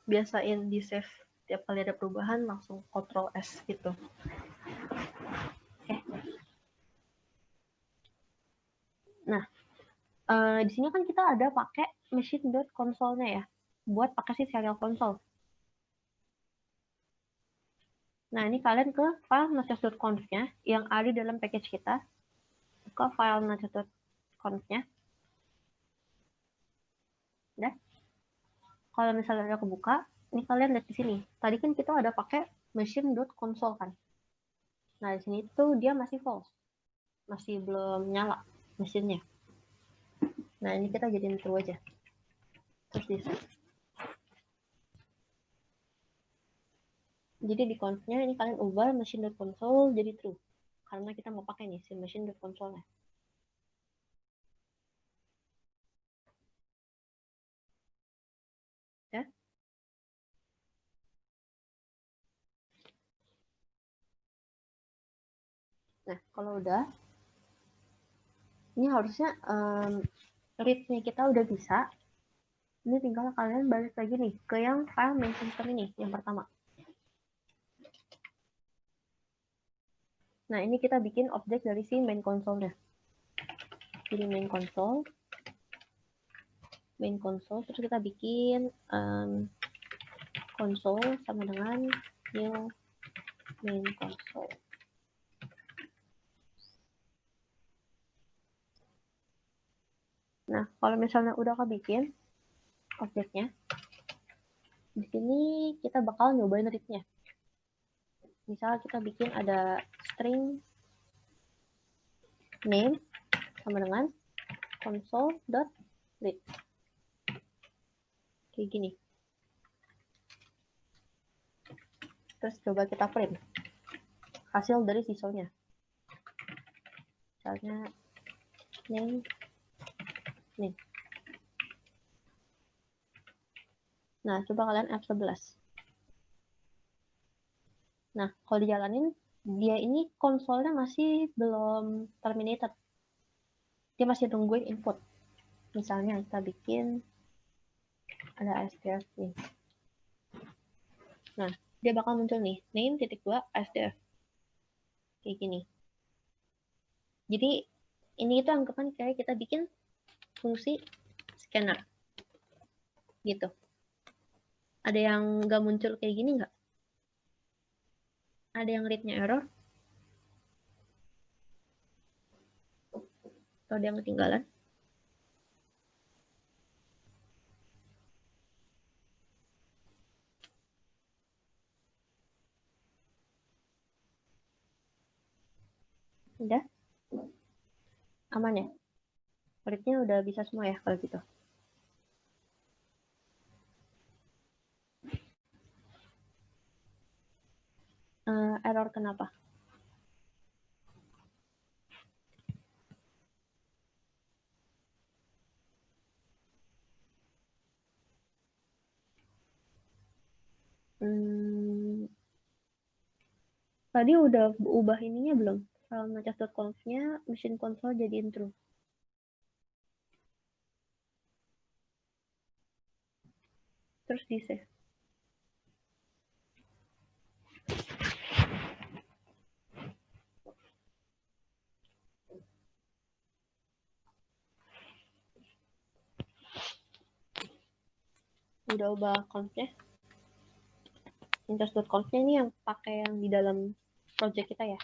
biasain di save tiap kali ada perubahan langsung Ctrl S gitu. Oke. Nah, di sini kan kita ada pakai machine.console-nya ya, buat pakai si serial console. Nah, ini kalian ke file natures.conf-nya yang ada dalam package kita. Buka file natures.conf-nya. Udah. Kalau misalnya udah kebuka, ini kalian lihat di sini. Tadi kan kita ada pakai machine.console kan. Nah, di sini tuh dia masih false. Masih belum nyala mesinnya. Nah, ini kita jadiin true aja. Terus di save. Jadi di conf-nya ini kalian ubah machine.console jadi true. Karena kita mau pakai nih si machine.console-nya. Ya. Nah, kalau udah, ini harusnya read-nya kita udah bisa. Ini tinggal kalian balik lagi nih ke yang file main system ini, yang pertama. Nah, ini kita bikin objek dari si main console-nya. Jadi main console, terus kita bikin console sama dengan new main console. Nah, kalau misalnya udah kebikin objeknya, di sini kita bakal nyobain read-nya. Misal kita bikin ada string name sama dengan console.read. Kayak gini. Terus coba kita print hasil dari sisanya. Misalnya name. Nah, coba kalian F11. Nah, kalau dijalanin, dia ini konsolnya masih belum terminated. Dia masih nungguin input. Misalnya kita bikin ada SDF nih. Nah, dia bakal muncul nih, name.2 SDF. Kayak gini. Jadi, ini itu anggapan kayak kita bikin fungsi scanner. Gitu. Ada yang nggak muncul kayak gini nggak? Ada yang read-nya error? Atau ada yang ketinggalan? Udah? Aman ya? Read-nya udah bisa semua ya kalau gitu. Error kenapa? Tadi udah ubah ininya belum? File natures.conf-nya machine console jadiin true. Terus di save. Udah ubah conf-nya. Natures.conf-nya ini yang pakai yang di dalam project kita ya.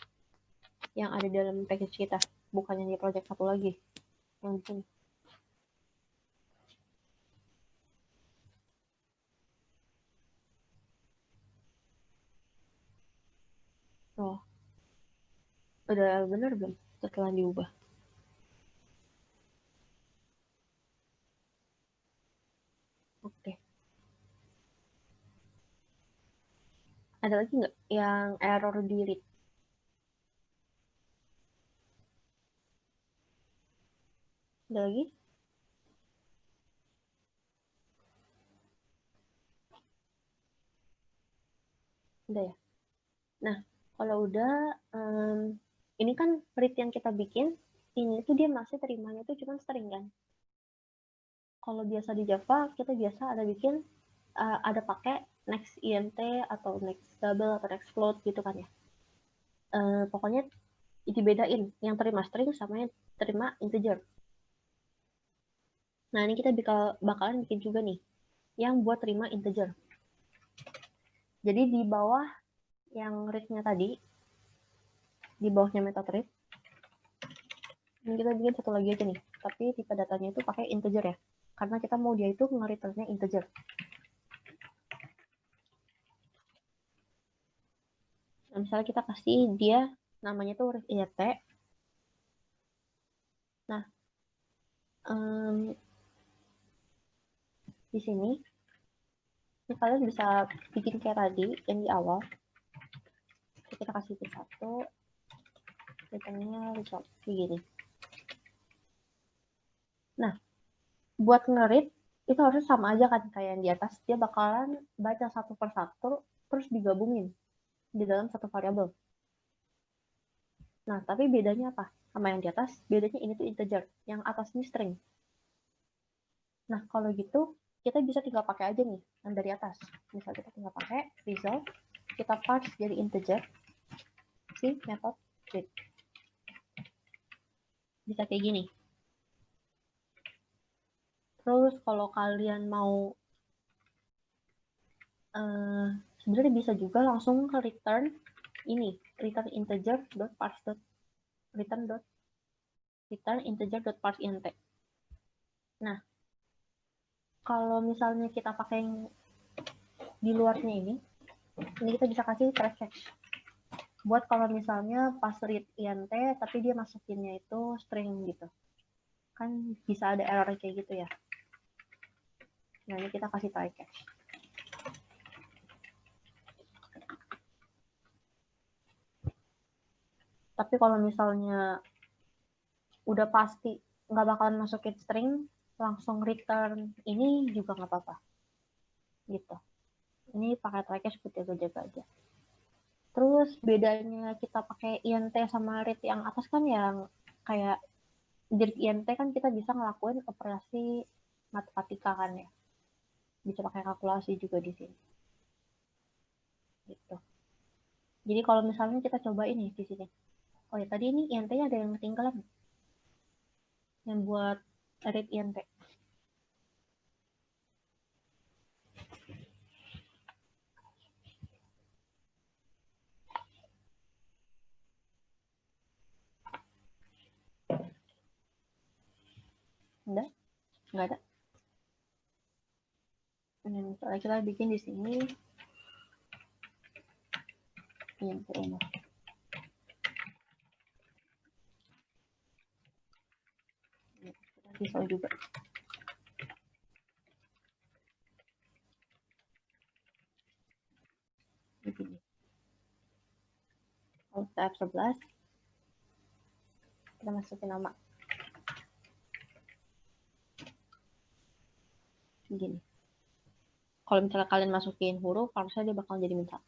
Yang ada di dalam package kita. Bukan yang di project satu lagi. Yang di sini. Oh. Udah bener belum setelah diubah? Oke. Ada lagi nggak yang error di read? Ada lagi? Udah ya? Nah, kalau udah, ini kan read yang kita bikin, ini tuh dia masih terimanya tuh cuma string kan. Kalau biasa di Java, kita biasa ada bikin, ada pakai next int atau next double atau next float gitu kan ya. Pokoknya dibedain yang terima string sama yang terima integer. Nah, ini kita bakalan bikin juga nih, yang buat terima integer. Jadi di bawah yang read-nya tadi, di bawahnya method read, ini kita bikin satu lagi aja nih, tapi tipe datanya itu pakai integer ya, karena kita mau dia itu nge-returnnya integer. Nah, misalnya kita kasih dia namanya tuh read int. Nah, di sini ini kalian bisa bikin kayak tadi yang di awal. Kita kasih ke satu, returnnya result begini. Nah, buat nge-read itu harusnya sama aja kan kayak yang di atas. Dia bakalan baca satu per satu terus digabungin di dalam satu variabel. Nah, tapi bedanya apa sama yang di atas? Bedanya ini tuh integer, yang atas ini string. Nah, kalau gitu kita bisa tinggal pakai aja nih yang dari atas. Misal kita tinggal pakai result, kita parse jadi integer si method read. Bisa kayak gini. Terus kalau kalian mau sebenarnya bisa juga langsung ke return ini, return integer dot parse dot return integer dot parse int. Nah, kalau misalnya kita pakai yang di luarnya ini kita bisa kasih trash catch. Buat kalau misalnya pas read int tapi dia masukinnya itu string gitu. Kan bisa ada error kayak gitu ya. Nah, ini kita kasih try catch. Tapi kalau misalnya udah pasti nggak bakalan masukin string, langsung return ini juga nggak apa-apa. Gitu. Ini pakai try catch buat jaga-jaga aja. Terus bedanya kita pakai int sama read yang atas kan yang kayak di int kan kita bisa ngelakuin operasi matematika kan ya. Bisa pakai kalkulasi juga di sini. Gitu. Jadi kalau misalnya kita coba ini di sini. Oh ya, tadi ini int-nya ada yang ketinggalan. Yang buat read int. Enggak? Enggak ada. Dan misalnya kita bikin di sini int umur. Kita bisa juga. Begini. Kalau kita F11, kita masukin nama. Begini. Kalau misalnya kalian masukin huruf, harusnya dia bakal jadi min 1.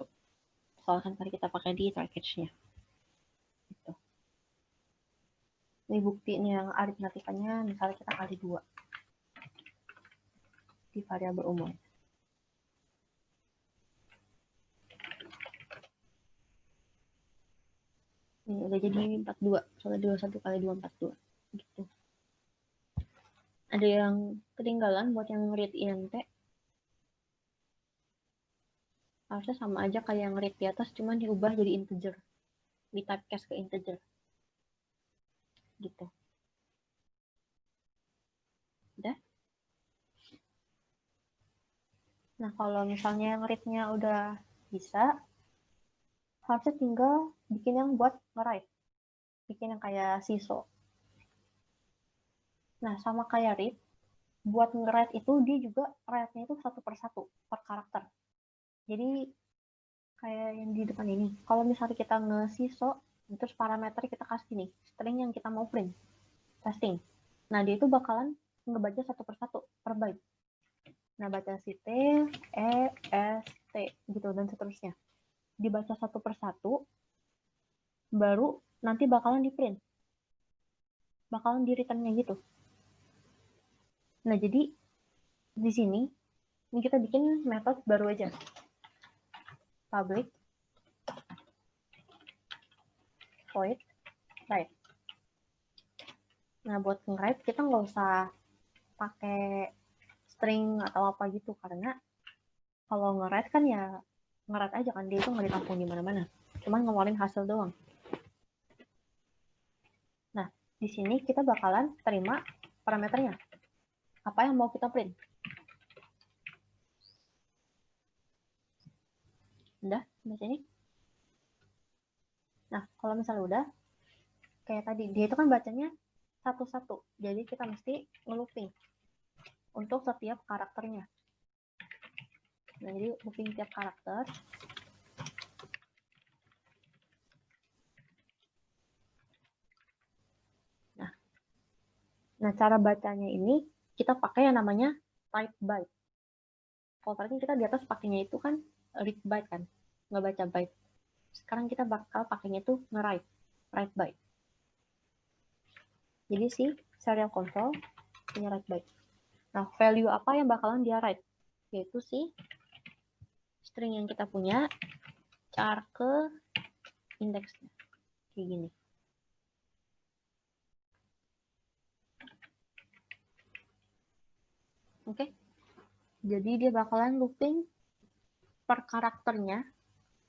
Soalnya kan tadi kita pakai di try catch-nya. Gitu. Ini bukti ini yang aritmatikanya, misalnya kita kali 2 di variabel umum. Ini udah jadi 42, soalnya 21 kali 2, 42. Gitu. Ada yang ketinggalan buat yang read int. Harusnya sama aja kayak yang read di atas, cuma diubah jadi integer. Di typecast ke integer. Gitu. Udah? Nah, kalau misalnya yang read-nya udah bisa, harusnya tinggal bikin yang buat nge-write. Bikin yang kayak siso. Nah, sama kayak read, buat nge-write itu dia juga write-nya itu 1 per 1 per karakter. Jadi kayak yang di depan ini. Kalau misalnya kita nge-siso, terus parameter kita kasih nih, string yang kita mau print, testing. Nah, dia itu bakalan ngebaca satu persatu per byte. Nah, baca si T, E, S, T, gitu, dan seterusnya. Dibaca satu persatu, baru nanti bakalan di print. Bakalan di return-nya gitu. Nah, jadi di sini ini kita bikin metode baru aja. Public void write. Nah, buat nge-write kita nggak usah pakai string atau apa gitu, karena kalau nge-write kan ya nge-write aja kan, dia itu nggak ditampung di mana-mana. Cuman ngeluarin hasil doang. Nah, di sini kita bakalan terima parameternya. Apa yang mau kita print? Udah, sampai sini. Nah, kalau misalnya udah, kayak tadi, dia itu kan bacanya satu-satu. Jadi kita mesti nge-looping untuk setiap karakternya. Nah, jadi looping tiap karakter. Nah, cara bacanya ini kita pakai yang namanya type byte. Kalau tadi kita di atas pakainya itu kan read byte kan, nggak baca byte. Sekarang kita bakal pakainya itu nge-write, write byte. Jadi si serial console punya write byte. Nah, value apa yang bakalan dia write? Yaitu si string yang kita punya char ke indeksnya. Kayak gini. Oke. Jadi dia bakalan looping per karakternya,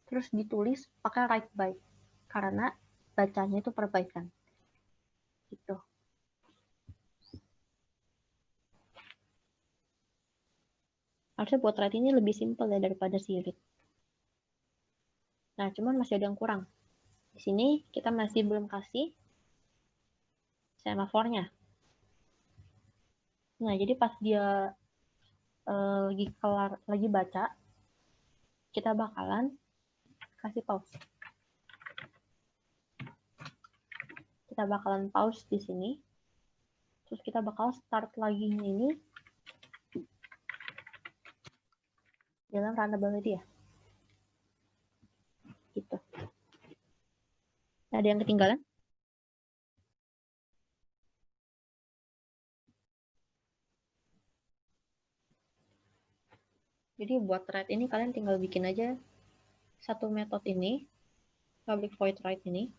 terus ditulis pakai write byte. Karena bacanya itu per byte kan. Gitu. Harusnya buat write ini lebih simple ya daripada si read. Nah, cuman masih ada yang kurang. Di sini kita masih belum kasih semafornya. Nah, jadi pas dia lagi baca, kita bakalan kasih pause. Kita bakalan pause di sini. Terus kita bakal start lagi ini dalam runnability ya. Gitu. Ada yang ketinggalan? Jadi buat thread ini kalian tinggal bikin aja satu metode ini, public void write ini,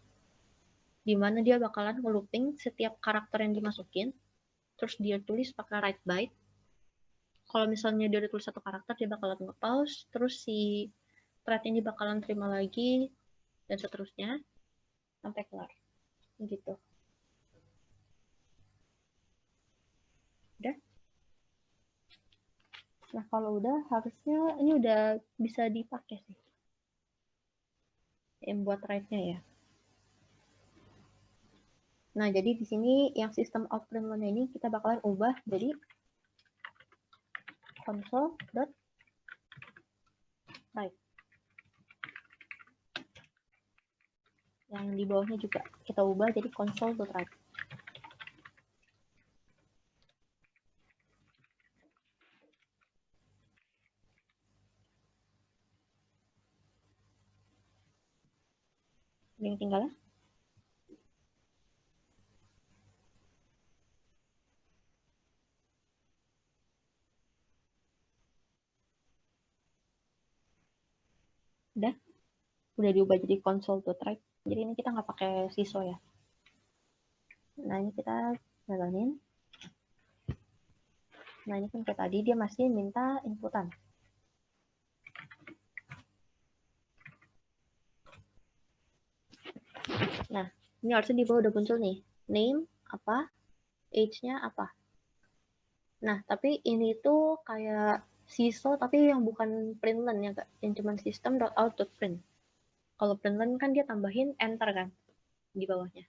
di mana dia bakalan nge-looping setiap karakter yang dimasukin, terus dia tulis pakai write byte. Kalau misalnya dia udah tulis satu karakter, dia bakalan nge-pause, terus si thread ini bakalan terima lagi, dan seterusnya, sampai kelar. Gitu. Udah? Nah, kalau udah, harusnya ini udah bisa dipakai sih. Yang buat write-nya ya. Nah, jadi di sini yang sistem outprint ini kita bakalan ubah jadi console.write. Yang di bawahnya juga kita ubah jadi console.write. Ada yang tinggal? Udah diubah jadi console.write. Jadi ini kita nggak pakai siso ya. Nah, ini kita jalanin. Nah, ini kan kayak tadi dia masih minta inputan. Nah, ini harusnya di bawah udah muncul nih. Name apa, age-nya apa. Nah, tapi ini tuh kayak siso tapi yang bukan println ya, Kak. Yang cuma system.out.print. Kalau println kan dia tambahin enter kan di bawahnya.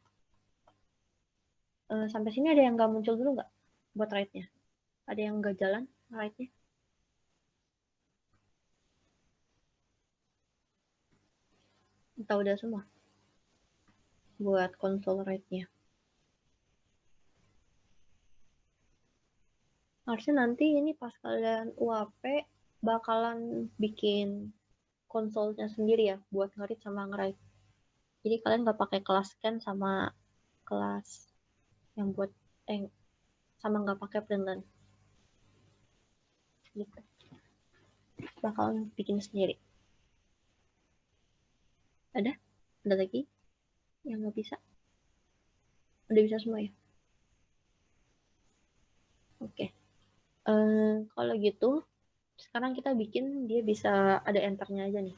Sampai sini ada yang nggak muncul dulu nggak buat write-nya? Ada yang nggak jalan write-nya? Atau udah semua buat console write-nya. Harusnya nanti ini pas kalian UAP bakalan bikin konsolnya sendiri ya buat nge-read sama nge-write. Jadi kalian nggak pakai kelas scan sama kelas yang buat sama nggak pakai println gitu. Bakalan bikin sendiri. Ada lagi yang nggak bisa? Udah bisa semua ya? Oke. Kalau gitu sekarang kita bikin dia bisa ada enternya aja nih.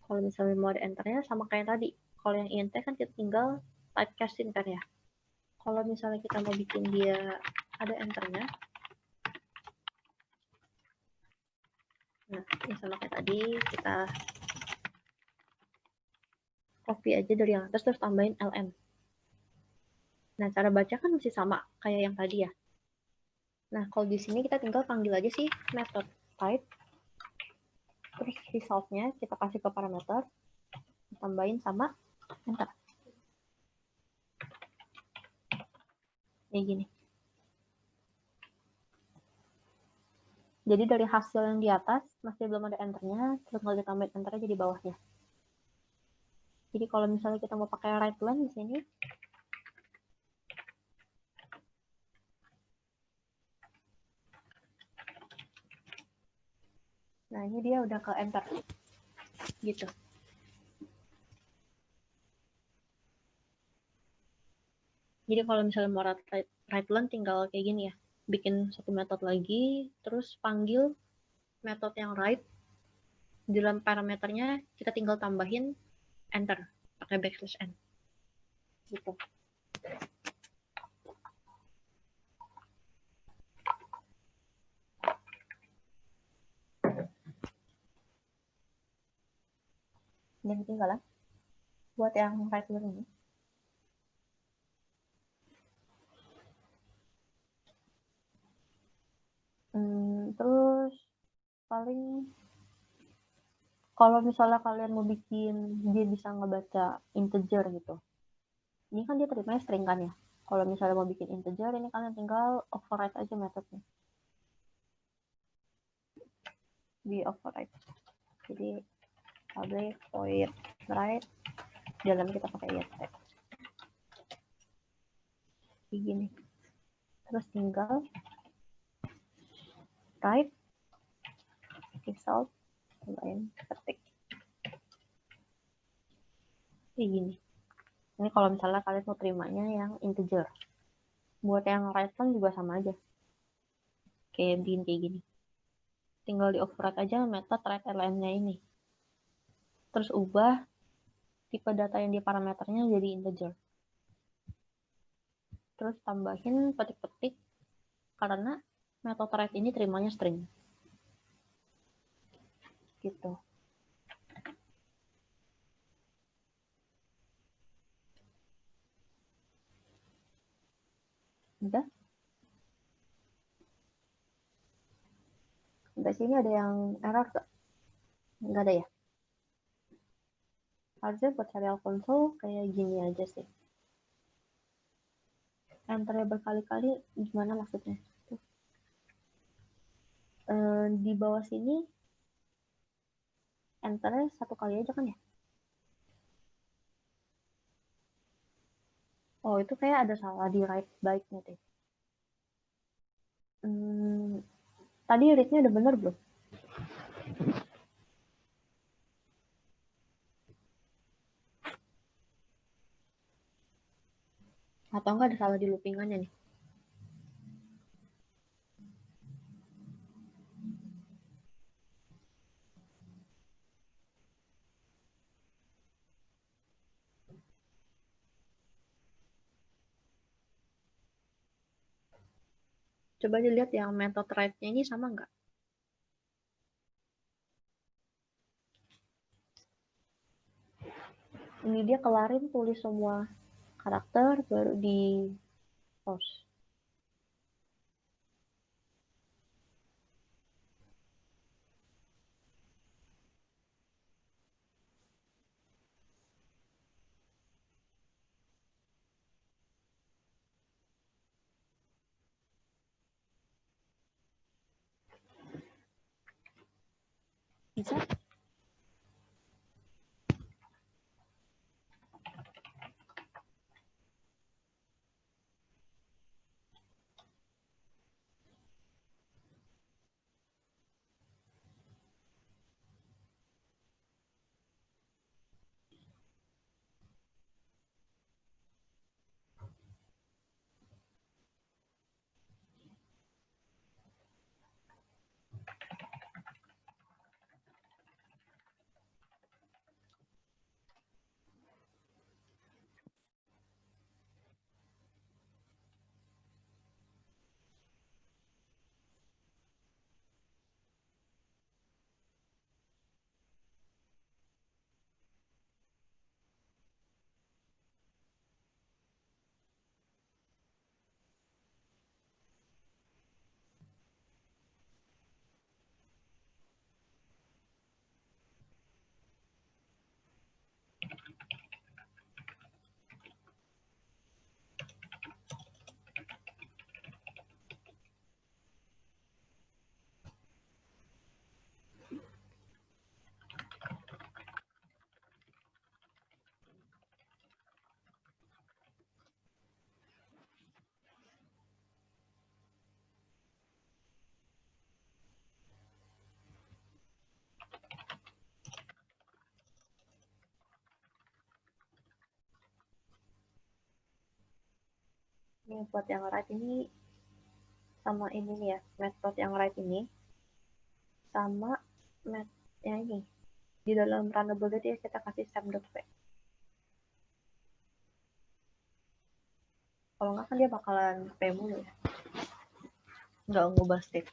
Kalau misalnya mau ada enternya sama kayak tadi. Kalau yang int kan kita tinggal typecasting kan ya. Kalau misalnya kita mau bikin dia ada enternya, nah ini sama kayak tadi, kita copy aja dari yang atas terus tambahin lm. Nah cara baca kan masih sama kayak yang tadi ya. Nah kalau di sini kita tinggal panggil aja sih method type, terus resultnya kita kasih ke parameter, tambahin sama enter. Kayak gini. Jadi dari hasil yang di atas masih belum ada enternya, terus kalau ditambahin enternya jadi bawahnya. Jadi kalau misalnya kita mau pakai write line di sini, nah ini dia udah ke enter, gitu. Jadi kalau misalnya mau write line tinggal kayak gini ya, bikin satu metode lagi, terus panggil metode yang write, di dalam parameternya kita tinggal tambahin enter pakai backslash n, gitu. Dan ketinggalan buat yang write line ini. Terus paling kalau misalnya kalian mau bikin dia bisa ngebaca integer gitu, ini kan dia terimanya string kan ya. Kalau misalnya mau bikin integer, ini kalian tinggal override aja metodenya. Di override. Jadi public void write, dalam kita pakai int. Kayak gini. Terus tinggal write result tambahin ketik. Kayak gini. Ini kalau misalnya kalian mau terimanya yang integer. Buat yang write kan juga sama aja. Kayak bikin kayak gini. Tinggal di override aja metode write lm-nya ini. Terus ubah tipe data yang di parameternya jadi integer. Terus tambahin petik-petik karena metode write ini terimanya string. Gitu. Udah? Sampai sini ada yang error gak? Nggak ada ya? Harusnya buat serial console kayak gini aja sih. Enternya berkali-kali gimana maksudnya? Di bawah sini enternya satu kali aja kan ya? Oh itu kayak ada salah di write byte-nya deh. Tadi read-nya udah bener belum? Atau enggak ada salah di loopingannya nih? Coba dilihat yang method write-nya ini sama nggak? Ini dia kelarin tulis semua karakter baru di pause. Bisa? Ini buat yang write ini sama ini nih ya, method yang write ini sama yang ini di dalam runnable itu ya kita kasih stem.p. Kalau nggak kan dia bakalan p mulu ya, nggak ngubah state.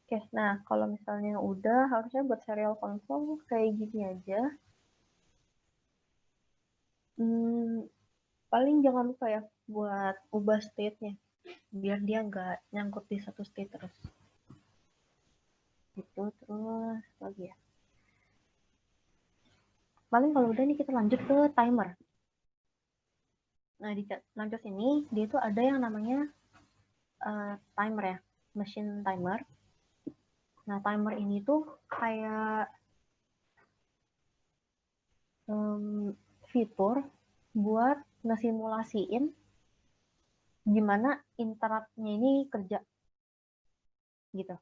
Oke, nah kalau misalnya udah, harusnya buat serial console kayak gini aja. Paling jangan lupa ya buat ubah state-nya, biar dia nggak nyangkut di satu state terus. Gitu, terus lagi ya. Paling kalau udah nih kita lanjut ke timer. Nah, di Nancos ini, dia tuh ada yang namanya timer ya, machine timer. Nah, timer ini tuh kayak fitur buat ngesimulasiin gimana interrupt-nya ini kerja. Gitu.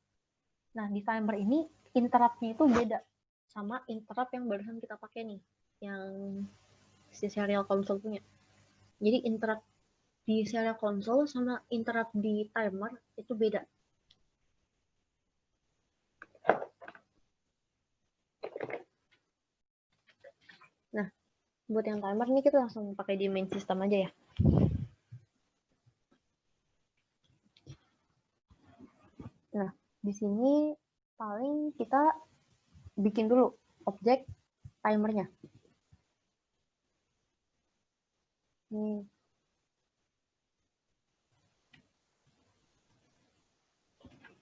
Nah, di timer ini, interrupt-nya itu beda sama interrupt yang barusan kita pakai nih, yang si serial console punya. Jadi, interrupt di serial console sama interrupt di timer itu beda. Nah, buat yang timer ini kita langsung pakai di main system aja ya. Nah, di sini paling kita bikin dulu objek timernya. Nih.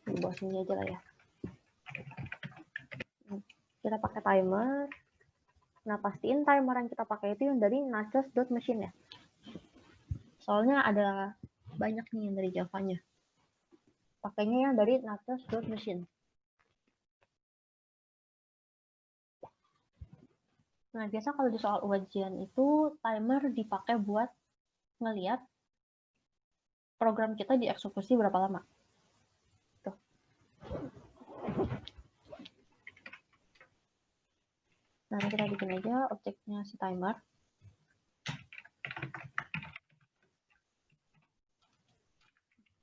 Di bawah sini aja lah ya. Kita pakai timer. Nah, pastiin timer yang kita pakai itu yang dari nachos.machine ya. Soalnya ada banyak nih yang dari Java-nya. Pakainya yang dari nachos.machine. Nah, biasa kalau di soal ujian itu timer dipakai buat ngelihat program kita dieksekusi berapa lama. Tuh. Nah, kita bikin aja objeknya si timer.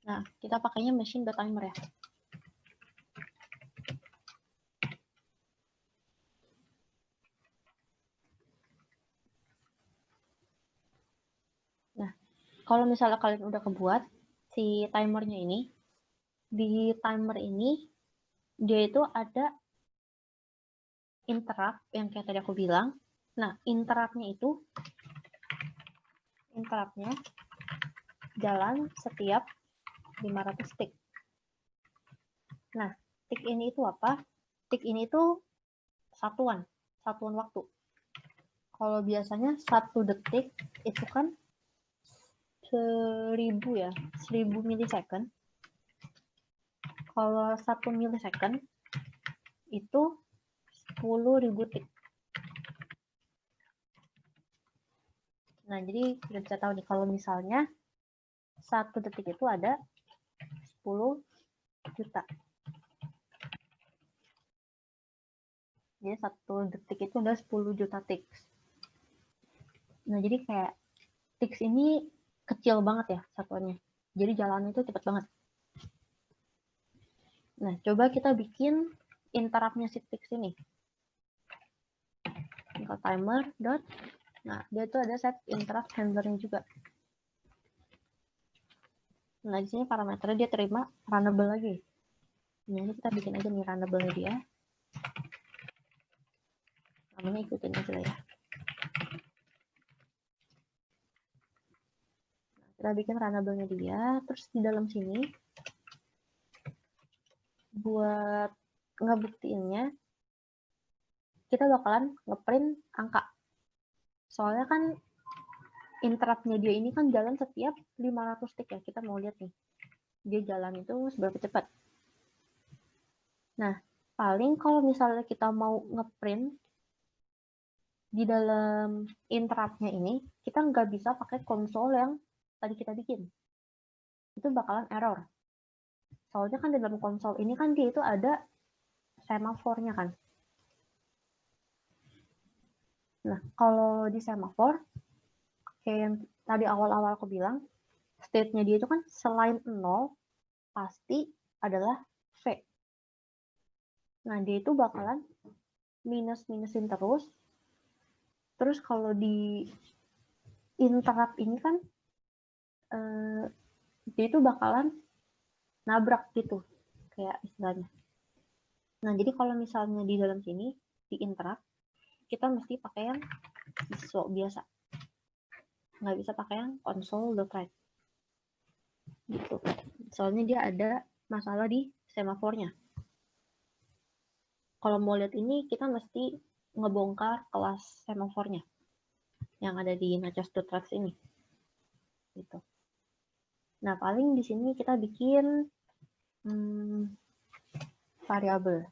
Nah, kita pakainya machine.timer ya. Nah, kalau misalnya kalian udah kebuat si timernya ini, di timer ini dia itu ada interrupt yang kayak tadi aku bilang, Nah, interruptnya jalan setiap 500 tick. Nah, tick ini itu apa? Tick ini itu satuan waktu. Kalau biasanya 1 detik itu kan 1000 millisecond. Kalau 1 millisecond itu 10.000 tick. Nah, jadi kita bisa tahu nih kalau misalnya 1 detik itu ada 10 juta. Jadi 1 detik itu ada 10 juta ticks. Nah, jadi kayak ticks ini kecil banget ya satuannya. Jadi jalannya itu cepat banget. Nah, coba kita bikin interruptnya si ticks ini. Tinggal timer dot. Nah, dia tuh ada set interrupt handlernya juga. Nah, di sini parameternya dia terima runnable lagi. Nah, ini kita bikin aja nih runnable-nya dia. Namanya ikutin aja lah ya. Nah, kita bikin runnable-nya dia. Terus di dalam sini, buat ngebuktiinnya, kita bakalan ngeprint angka. Soalnya kan interrupt-nya dia ini kan jalan setiap 500 tick ya. Kita mau lihat nih, dia jalan itu seberapa cepat. Nah, paling kalau misalnya kita mau ngeprint di dalam interrupt-nya ini, kita nggak bisa pakai konsol yang tadi kita bikin. Itu bakalan error. Soalnya kan di dalam konsol ini kan dia itu ada semafornya kan. Nah, kalau di semafor, kayak yang tadi awal-awal aku bilang, state-nya dia itu kan selain 0, pasti adalah V. Nah, dia itu bakalan minus-minusin terus. Terus kalau di interrupt ini kan, dia itu bakalan nabrak gitu, kayak istilahnya. Nah, jadi kalau misalnya di dalam sini, di interrupt, kita mesti pakai yang ISO biasa. Nggak bisa pakai yang console.write. Gitu. Soalnya dia ada masalah di semafornya. Kalau mau lihat ini, kita mesti ngebongkar kelas semafornya yang ada di nachos.write ini. Gitu. Nah, paling di sini kita bikin variabel.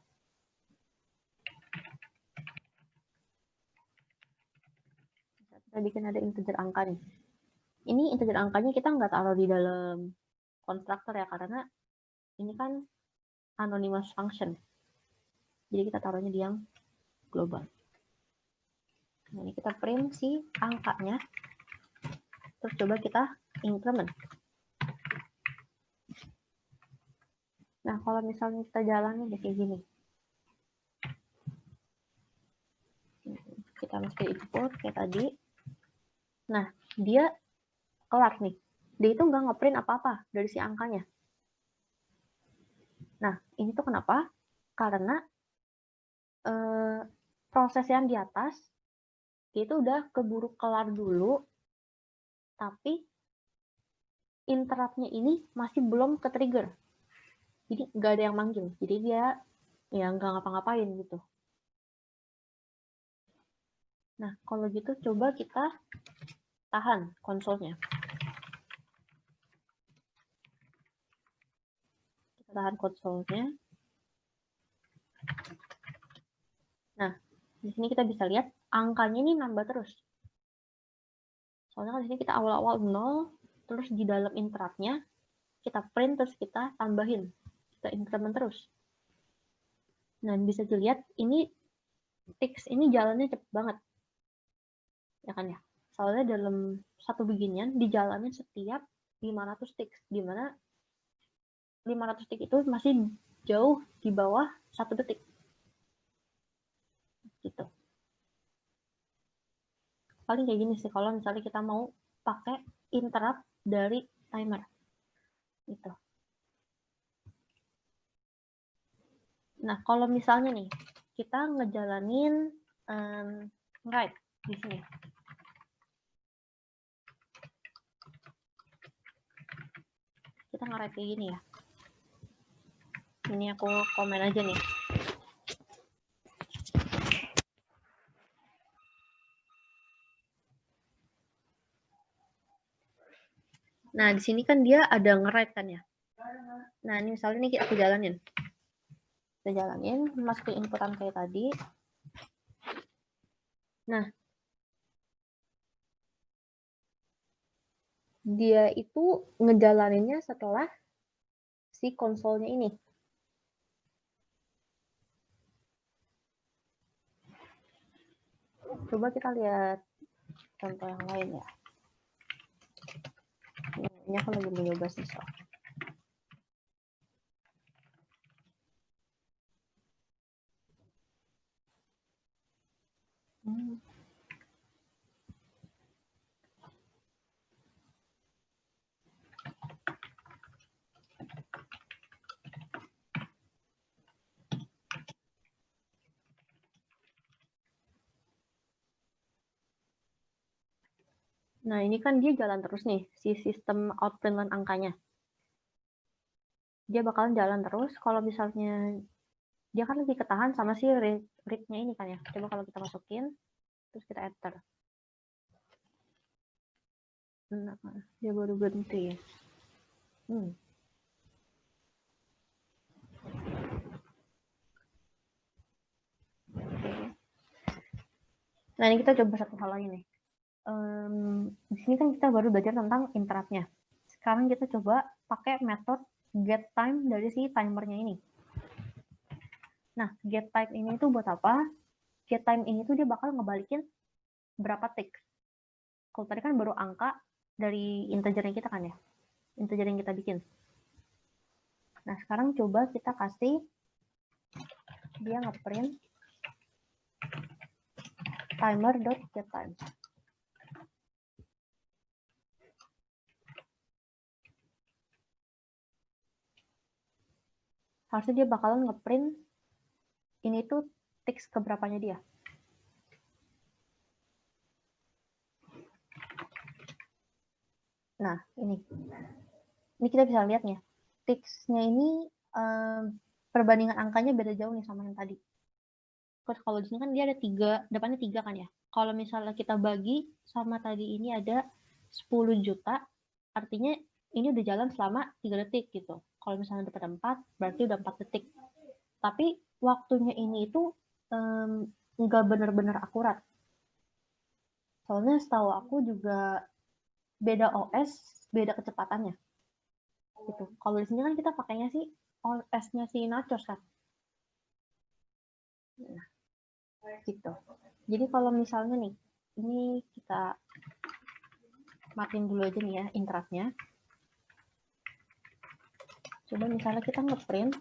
Kita bikin ada integer angka nih. Ini integer angkanya kita nggak taruh di dalam konstruktor ya, karena ini kan anonymous function. Jadi kita taruhnya di yang global. Nah, ini kita print si angkanya. Terus coba kita increment. Nah, kalau misalnya kita jalanin kayak gini. Kita mesti import kayak tadi. Nah, dia kelar nih. Dia itu nggak ngeprint apa-apa dari si angkanya. Nah, ini tuh kenapa? Karena proses yang di atas itu udah keburu kelar dulu, tapi interrupt-nya ini masih belum ke-trigger. Jadi nggak ada yang manggil. Jadi dia ya nggak ngapa-ngapain gitu. Nah, kalau gitu coba kita tahan konsolnya. Kita tahan konsolnya. Nah, di sini kita bisa lihat angkanya ini nambah terus. Soalnya kan di sini kita awal-awal 0, terus di dalam interrupt-nya kita print, terus kita tambahin. Kita increment terus. Nah, bisa dilihat ini ticks ini jalannya cepet banget. Ya kan ya? Soalnya dalam satu beginian dijalanin setiap 500 ticks, di mana 500 tick itu masih jauh di bawah 1 detik. Gitu. Paling kayak gini sih kalau misalnya kita mau pakai interrupt dari timer. Gitu. Nah, kalau misalnya nih, kita ngejalanin write. di sini. Kita nge-write kayak gini ya. Ini aku komen aja nih. Nah, di sini kan dia ada nge-write kan ya. Nah, ini misalnya nih aku jalanin. Kita jalanin, masukin inputan kayak tadi. Nah, dia itu ngejalaninnya setelah si konsolnya ini. Coba kita lihat contoh yang lain ya. Ini aku lagi mencoba sih soal. Nah, ini kan dia jalan terus nih, si sistem outprint angkanya. Dia bakalan jalan terus kalau misalnya dia kan lebih ketahan sama si read-nya ini kan ya. Coba kalau kita masukin, terus kita enter. Nah, dia baru berhenti ya. Nah, ini kita coba satu hal lagi nih. Di sini kan kita baru belajar tentang interrupt-nya. Sekarang kita coba pakai metode get time dari si timernya ini. Nah, get time ini tuh buat apa? Get time ini tuh dia bakal ngebalikin berapa tick. Kalau tadi kan baru angka dari integer yang kita kan ya. Integer yang kita bikin. Nah, sekarang coba kita kasih dia ngeprint timer.getTime. Harusnya dia bakalan ngeprint ini tuh ticks keberapanya dia. Nah, ini kita bisa lihat nih, ticks-nya ini perbandingan angkanya beda jauh nih sama yang tadi. Terus kalau di sini kan dia ada 3, depannya 3 kan ya. Kalau misalnya kita bagi sama tadi ini ada 10 juta, artinya ini udah jalan selama 3 detik gitu. Kalau misalnya dapat 4, berarti udah 4 detik. Tapi waktunya ini itu nggak benar-benar akurat. Soalnya setahu aku juga beda OS, beda kecepatannya. Gitu. Kalau di sini kan kita pakainya sih OS-nya si Nachos kan. Nah, gitu. Jadi kalau misalnya nih, ini kita matiin dulu aja nih ya interrupt-nya. Coba misalnya kita ngeprint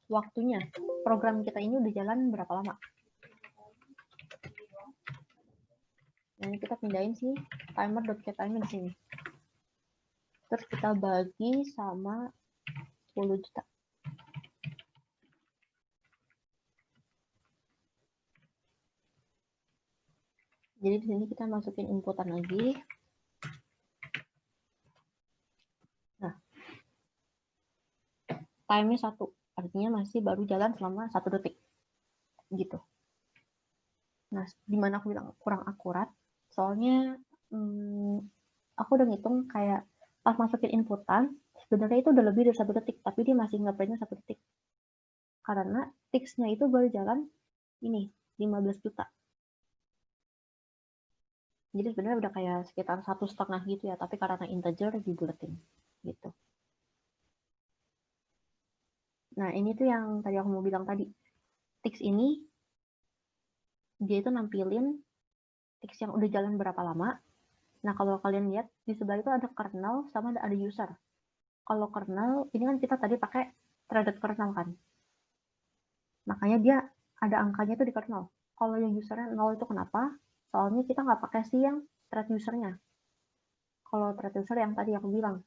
waktunya, program kita ini udah jalan berapa lama. Nah, ini kita pindahin sih timer.getTimer di sini. Terus kita bagi sama 10 juta. Jadi di sini kita masukin inputan lagi. Nah, time-nya 1, artinya masih baru jalan selama 1 detik. Gitu. Nah, dimana aku bilang kurang akurat, soalnya aku udah ngitung kayak pas masukin inputan, sebenarnya itu udah lebih dari 1 detik, tapi dia masih nge-print-nya 1 detik. Karena ticks-nya itu baru jalan ini, 15 juta. Jadi sebenarnya udah kayak sekitar 1,5 gitu ya, tapi karena integer dibuletin gitu. Nah, ini tuh yang tadi aku mau bilang tadi. Ticks ini, dia itu nampilin ticks yang udah jalan berapa lama. Nah, kalau kalian lihat, di sebelah itu ada kernel sama ada user. Kalau kernel, ini kan kita tadi pakai threaded kernel kan. Makanya dia ada angkanya itu di kernel. Kalau yang usernya 0 itu kenapa? Soalnya kita nggak pakai sih yang thread usernya. Kalau thread user yang tadi aku bilang,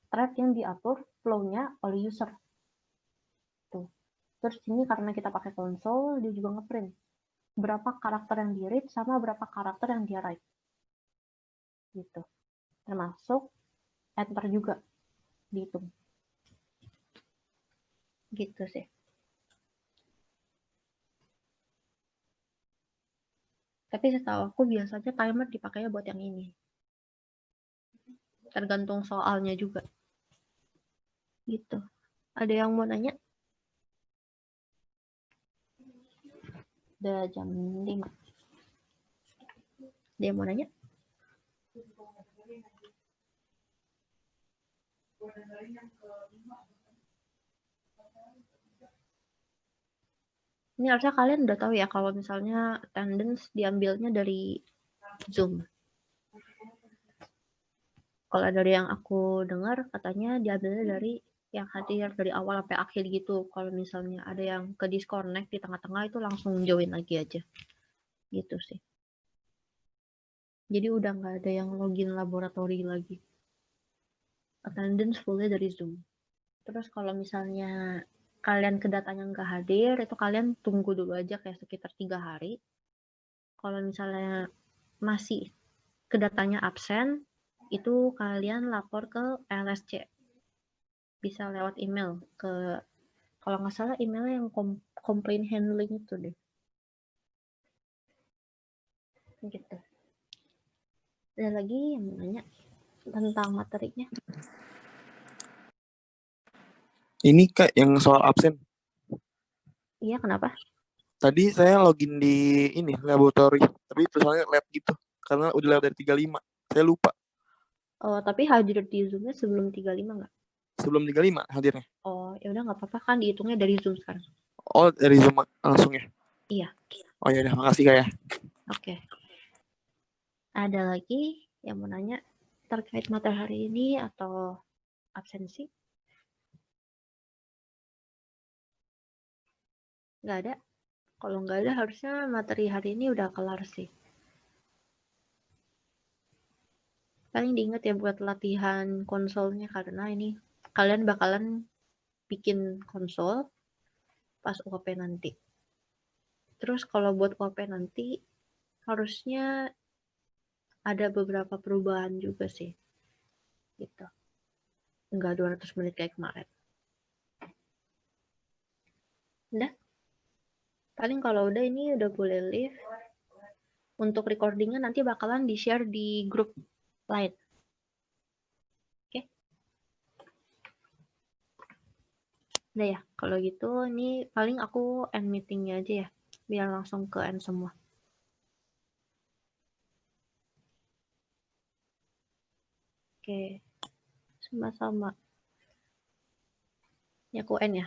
thread yang diatur flow-nya oleh user. Tuh. Terus ini karena kita pakai konsol, dia juga ngeprint. berapa karakter yang di read sama berapa karakter yang dia write. Gitu. Termasuk enter juga dihitung. Gitu sih. Tapi setahu aku biasanya timer dipakainya buat yang ini. Tergantung soalnya juga. Gitu. Ada yang mau nanya? Udah jam 5. Ada yang mau nanya? Ini harusnya kalian udah tahu ya kalau misalnya attendance diambilnya dari Zoom. Kalau dari yang aku dengar katanya diambilnya dari yang hadir dari awal sampai akhir gitu. Kalau misalnya ada yang ke disconnect di tengah-tengah itu langsung join lagi aja. Gitu sih. Jadi udah nggak ada yang login laboratori lagi. Attendance fullnya dari Zoom. Terus kalau misalnya kalian kedatanya nggak hadir, itu kalian tunggu dulu aja kayak sekitar 3 hari. Kalau misalnya masih kedatanya absen, itu kalian lapor ke LSC. Bisa lewat email ke, kalau nggak salah emailnya yang complaint handling itu deh. Gitu. Ada lagi yang mau nanya tentang materinya? Ini Kak yang soal absen. Iya, kenapa? Tadi saya login di ini laboratori, tapi tulisannya lab gitu. Karena udah lewat dari 35. Saya lupa. Oh, tapi hadir di Zoom-nya sebelum 35 nggak? Sebelum 35 hadirnya. Oh, ya udah nggak apa-apa kan dihitungnya dari Zoom sekarang. Oh, dari Zoom langsung ya? Iya. Oh ya udah, makasih Kak ya. Oke. Ada lagi yang mau nanya terkait materi hari ini atau absensi? Nggak ada? Kalau nggak ada harusnya materi hari ini udah kelar sih. Paling diingat ya buat latihan konsolnya karena ini kalian bakalan bikin konsol pas UAP nanti. Terus kalau buat UAP nanti harusnya ada beberapa perubahan juga sih. Gitu. Nggak 200 menit kayak kemarin. Udah. Paling kalau udah ini udah boleh leave. Untuk recordingnya nanti bakalan di-share di grup lain. Oke. Udah ya, kalau gitu ini paling aku end meetingnya aja ya. Biar langsung ke end semua. Oke. Sama-sama. Ini aku end ya.